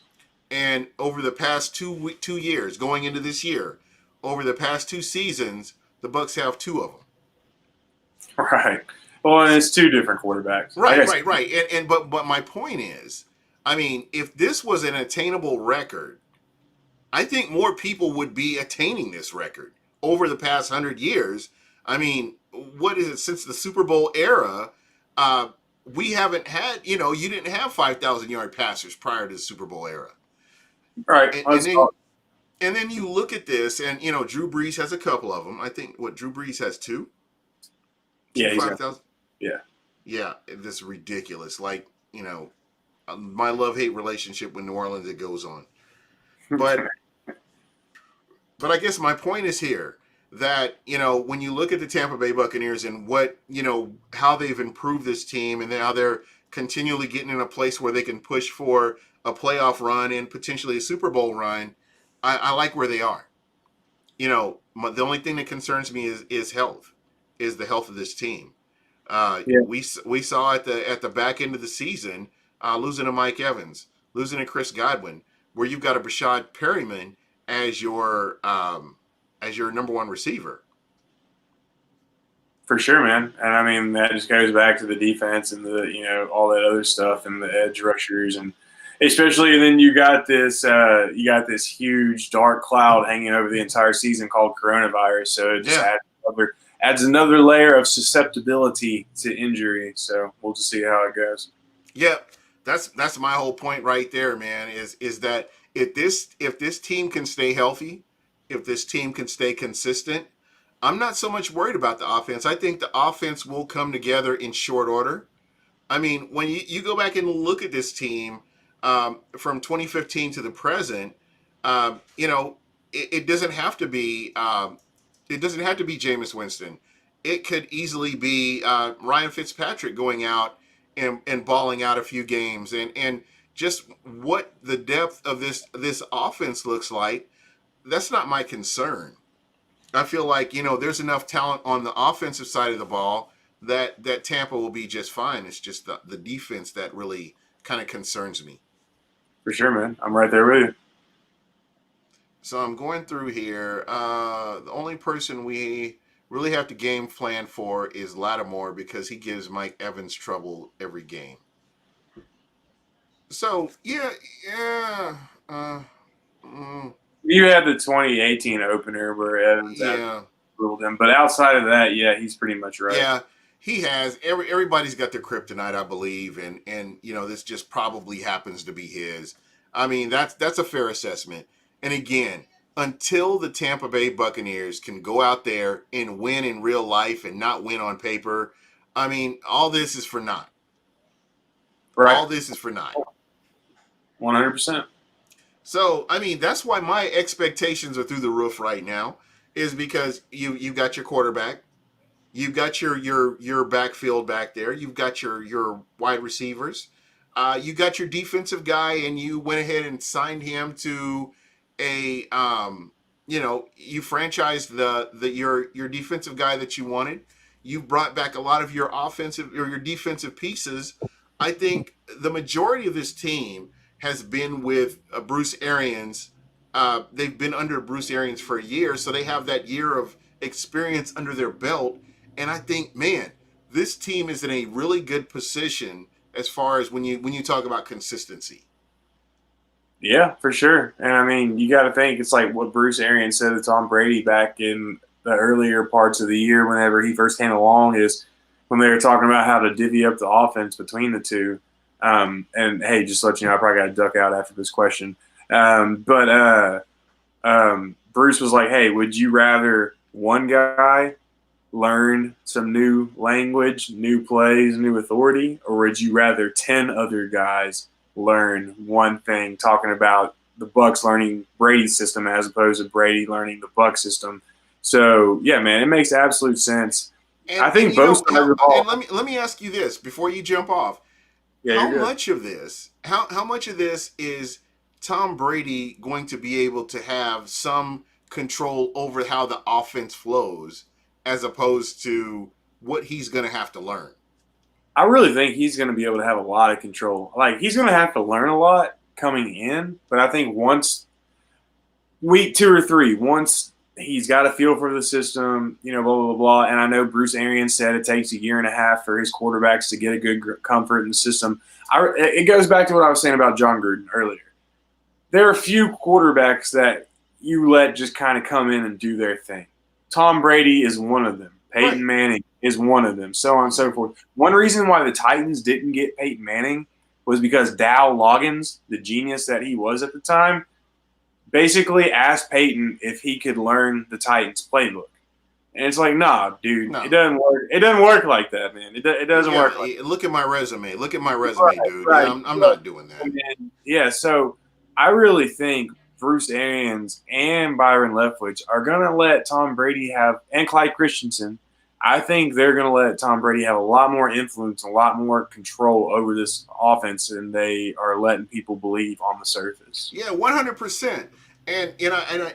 And over the past 2 years, going into this year, over the past 2 seasons, the Bucs have 2 of them. Right. Well, and it's two different quarterbacks. I Right, guess. right, right. But my point is, I mean, if this was an attainable record, I think more people would be attaining this record over the past 100 years. I mean, what is it since the Super Bowl era? Uh, we haven't had, you didn't have 5,000-yard passers prior to the Super Bowl era, Right. and, and Let's then talk. and then you look at this, and Drew Brees has a couple of them. I think what Drew Brees has two Yeah, he's got. 5,000. Yeah. Yeah, this is ridiculous. Like my love-hate relationship with New Orleans, it goes on, but. But I guess my point is here that when you look at the Tampa Bay Buccaneers and what how they've improved this team and how they're continually getting in a place where they can push for a playoff run and potentially a Super Bowl run, I like where they are. The only thing that concerns me is health, is the health of this team. Yeah, We saw at the back end of the season losing to Mike Evans, losing to Chris Godwin, where you've got a Brashad Perryman as your number one receiver. for sure, man. And I mean, that just goes back to the defense and the all that other stuff and the edge rushers and especially then you got this huge dark cloud hanging over the entire season called coronavirus. So it just Yeah, adds another layer of susceptibility to injury. So we'll just see how it goes. yeah. That's my whole point right there, man. Is that if this team can stay healthy, if this team can stay consistent, I'm not so much worried about the offense. I think the offense will come together in short order. I mean, when you go back and look at this team from 2015 to the present, um, you know, it doesn't have to be. It doesn't have to be Jameis Winston. It could easily be Ryan Fitzpatrick going out and balling out a few games, and just what the depth of this offense looks like. That's not my concern. I feel like there's enough talent on the offensive side of the ball that Tampa will be just fine. It's just the defense that really kind of concerns me. For sure, man. I'm right there with you. So I'm going through here. The only person we really have to game plan for is Lattimore because he gives Mike Evans trouble every game. So yeah. Mm, You had the 2018 opener where Evans had yeah, ruled him, but outside of that, yeah, he's pretty much right. yeah. He has everybody's got their kryptonite, I believe, and this just probably happens to be his. I mean, that's a fair assessment. And again, until the Tampa Bay Buccaneers can go out there and win in real life and not win on paper, I mean, all this is for naught. Right. All this is for naught. 100%. So, I mean, that's why my expectations are through the roof right now, is because you got your quarterback, you've got your backfield back there, you've got your wide receivers, you got your defensive guy, and you went ahead and signed him to a you franchised your defensive guy that you wanted. You brought back a lot of your offensive or your defensive pieces. I think the majority of this team has been with Bruce Arians. They've been under Bruce Arians for a year, so they have that year of experience under their belt. And I think, man, this team is in a really good position as far as when you talk about consistency. Yeah, for sure. And I mean, you got to think it's like what Bruce Arians said to Tom Brady back in the earlier parts of the year, whenever he first came along, is when they were talking about how to divvy up the offense between the two. And hey, just to let you know, I probably got to duck out after this question. But Bruce was like, hey, would you rather one guy learn some new language, new plays, new authority, or would you rather 10 other guys learn one thing, talking about the Bucs learning Brady's system as opposed to Brady learning the Bucs system? So yeah, man, it makes absolute sense. I think both sides of the ball. And let me ask you this before you jump off. Yeah, How you're good. much of this how much of this is Tom Brady going to be able to have some control over how the offense flows as opposed to what he's going to have to learn? I really think he's going to be able to have a lot of control. Like, he's going to have to learn a lot coming in, but I think once week 2 or 3, once he's got a feel for the system, blah, blah, blah, blah. And I know Bruce Arians said it takes a year and a half for his quarterbacks to get a good comfort in the system. It goes back to what I was saying about John Gruden earlier. There are a few quarterbacks that you let just kind of come in and do their thing. Tom Brady is one of them. Peyton Manning is one of them, so on and so forth. One reason why the Titans didn't get Peyton Manning was because Dow Loggins, the genius that he was at the time, basically asked Peyton if he could learn the Titans playbook. And it's like, nah, dude, no. It doesn't work. It doesn't work like that, man. It doesn't work like that. Look at my resume. Look at my resume, dude. Right. I'm not doing that. Yeah, so I really think Bruce Arians and Byron Leftwich are going to let Tom Brady have, and Clyde Christensen, I think they're going to let Tom Brady have a lot more influence, a lot more control over this offense than they are letting people believe on the surface. Yeah, 100%. And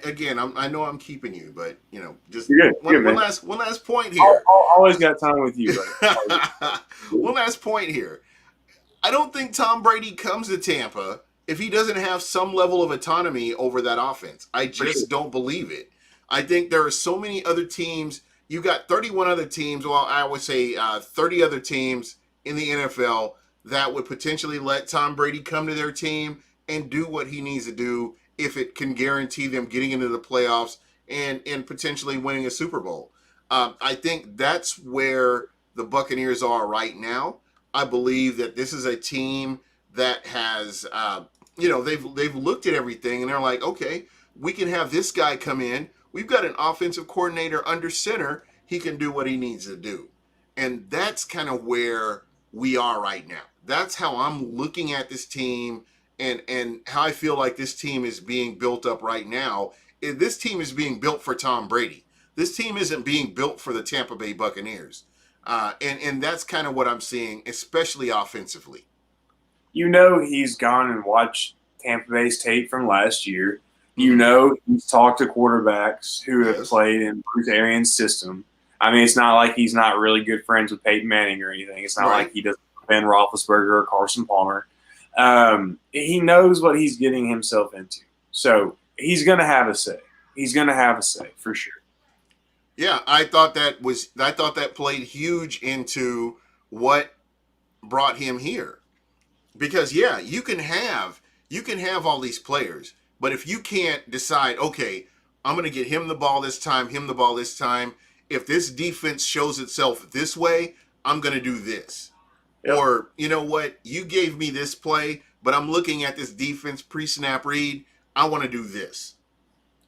again, I know I'm keeping you, but just one last point here. I'll always got time with you. One last point here. I don't think Tom Brady comes to Tampa if he doesn't have some level of autonomy over that offense. I just don't believe it. I think there are so many other teams. You got 31 other teams. Well, I would say 30 other teams in the NFL that would potentially let Tom Brady come to their team and do what he needs to do if it can guarantee them getting into the playoffs and potentially winning a Super Bowl. I think that's where the Buccaneers are right now. I believe that this is a team that has, they've looked at everything and they're like, okay, we can have this guy come in. We've got an offensive coordinator under center. He can do what he needs to do. And that's kind of where we are right now. That's how I'm looking at this team and how I feel like this team is being built up right now. this team is being built for Tom Brady. This team isn't being built for the Tampa Bay Buccaneers. And that's kind of what I'm seeing, especially offensively. He's gone and watched Tampa Bay's tape from last year. Mm-hmm. He's talked to quarterbacks who have Yes. played in Bruce Arians' system. I mean, it's not like he's not really good friends with Peyton Manning or anything. It's not like Right. he doesn't know Ben Roethlisberger or Carson Palmer. He knows what he's getting himself into. So he's going to have a say. He's going to have a say for sure. Yeah, I thought that played huge into what brought him here. Because yeah, you can have all these players, but if you can't decide, okay, I'm going to get him the ball this time, him the ball this time. If this defense shows itself this way, I'm going to do this. Yep. Or you know what, you gave me this play, but I'm looking at this defense pre-snap read. I want to do this.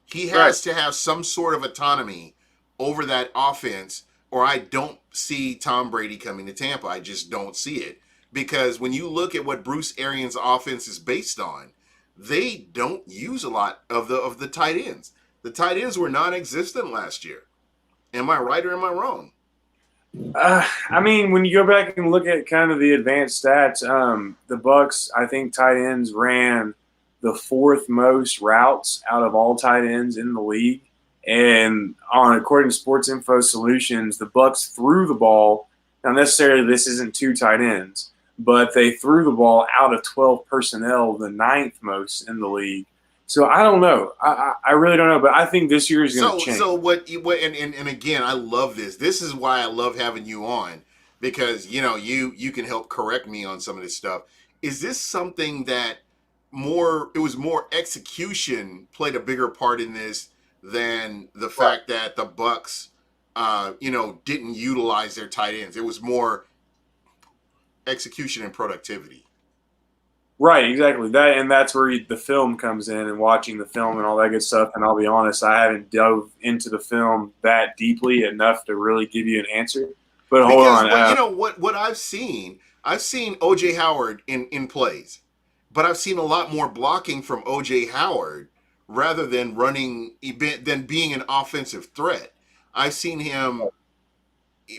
He Right. has to have some sort of autonomy over that offense, or I don't see Tom Brady coming to Tampa. I just don't see it. Because when you look at what Bruce Arians' offense is based on, they don't use a lot of the tight ends. The tight ends were non-existent last year. Am I right or am I wrong? I mean, when you go back and look at kind of the advanced stats, the Bucs, I think tight ends ran the fourth most routes out of all tight ends in the league. And according to Sports Info Solutions, the Bucs threw the ball. Now, necessarily, this isn't two tight ends, but they threw the ball out of 12 personnel, the ninth most in the league. So I don't know. I really don't know, but I think this year is going to change. So what and again, I love this. This is why I love having you on, because you can help correct me on some of this stuff. Is this something that it was more execution played a bigger part in this than the fact that the Bucks didn't utilize their tight ends? It was more execution and productivity. Right, exactly. That's where the film comes in and watching the film and all that good stuff. And I'll be honest, I haven't dove into the film that deeply enough to really give you an answer. But hold Because on. what I've seen OJ Howard in plays, but I've seen a lot more blocking from OJ Howard rather than being an offensive threat. I've seen him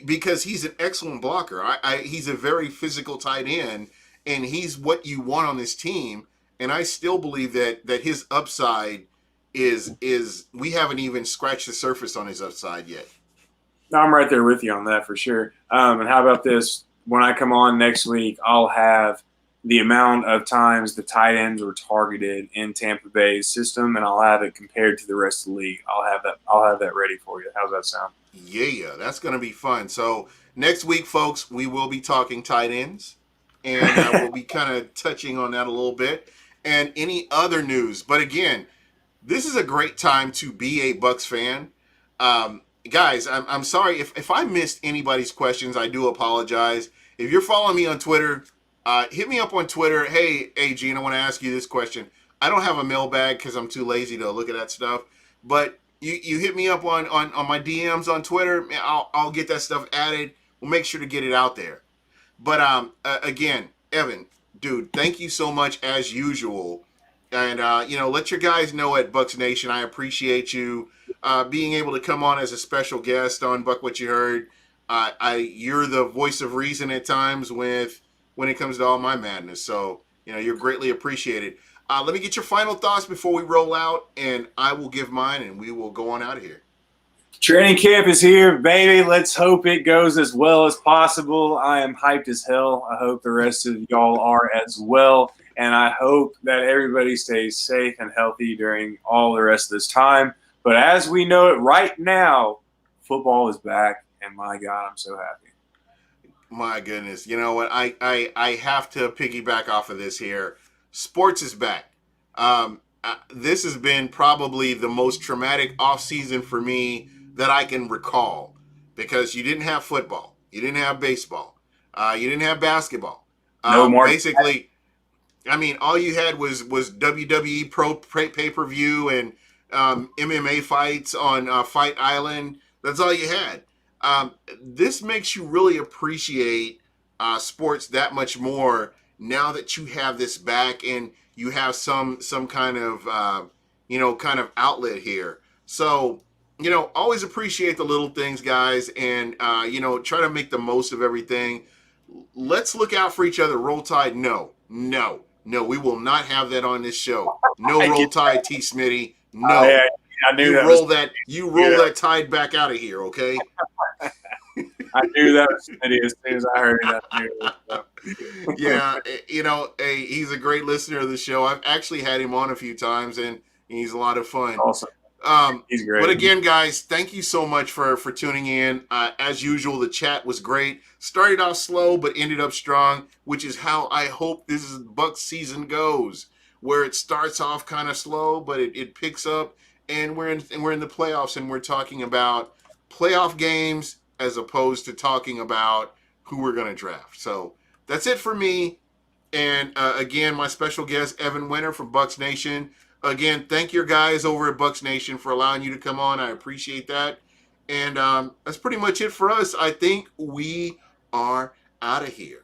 because he's an excellent blocker. He's a very physical tight end, and he's what you want on this team. And I still believe that his upside is we haven't even scratched the surface on his upside yet. I'm right there with you on that for sure. And how about this? When I come on next week, I'll have the amount of times the tight ends were targeted in Tampa Bay's system, and I'll have it compared to the rest of the league. I'll have that ready for you. How's that sound? Yeah, that's going to be fun. So next week, folks, we will be talking tight ends, and we'll be kind of touching on that a little bit and any other news. But again, this is a great time to be a Bucks fan. Guys, I'm sorry if I missed anybody's questions. I do apologize. If you're following me on Twitter, hit me up on Twitter. Hey, Gene, I want to ask you this question. I don't have a mailbag because I'm too lazy to look at that stuff. But you hit me up on my DMs on Twitter. I'll get that stuff added. We'll make sure to get it out there. But again, Evan, dude, thank you so much as usual. And let your guys know at Bucks Nation, I appreciate you being able to come on as a special guest on Buck What You Heard. You're the voice of reason at times when it comes to all my madness. So you're greatly appreciated. Let me get your final thoughts before we roll out, and I will give mine, and we will go on out of here. Training camp is here, baby. Let's hope it goes as well as possible. I am hyped as hell. I hope the rest of y'all are as well. And I hope that everybody stays safe and healthy during all the rest of this time. But as we know it right now, football is back. And my God, I'm so happy. My goodness. You know what? I have to piggyback off of this here. Sports is back. This has been probably the most traumatic offseason for me that I can recall, because you didn't have football, you didn't have baseball, you didn't have basketball. No more. Basically, I mean, all you had was WWE Pro pay-per-view and MMA fights on Fight Island. That's all you had. This makes you really appreciate sports that much more now that you have this back, and you have some kind of kind of outlet here. So, always appreciate the little things, guys, and try to make the most of everything. Let's look out for each other. Roll Tide, no, no, no. We will not have that on this show. No I Roll get Tide, T. Smitty. yeah, No. I knew You that was. roll that. You roll Yeah, that tide back out of here, okay? I knew that was Smitty as soon as I heard it. I knew it was, Yeah, hey, he's a great listener of the show. I've actually had him on a few times, and he's a lot of fun. awesome. He's But great. again, guys, thank you so much for tuning in. As usual, the chat was great. Started off slow, but ended up strong, which is how I hope this is Bucs season goes, where it starts off kind of slow, but it picks up, and we're in the playoffs, and we're talking about playoff games as opposed to talking about who we're going to draft. So that's it for me. And again, my special guest, Evan Winter from Bucs Nation. Again, thank your guys over at Bucs Nation for allowing you to come on. I appreciate that. And that's pretty much it for us. I think we are out of here.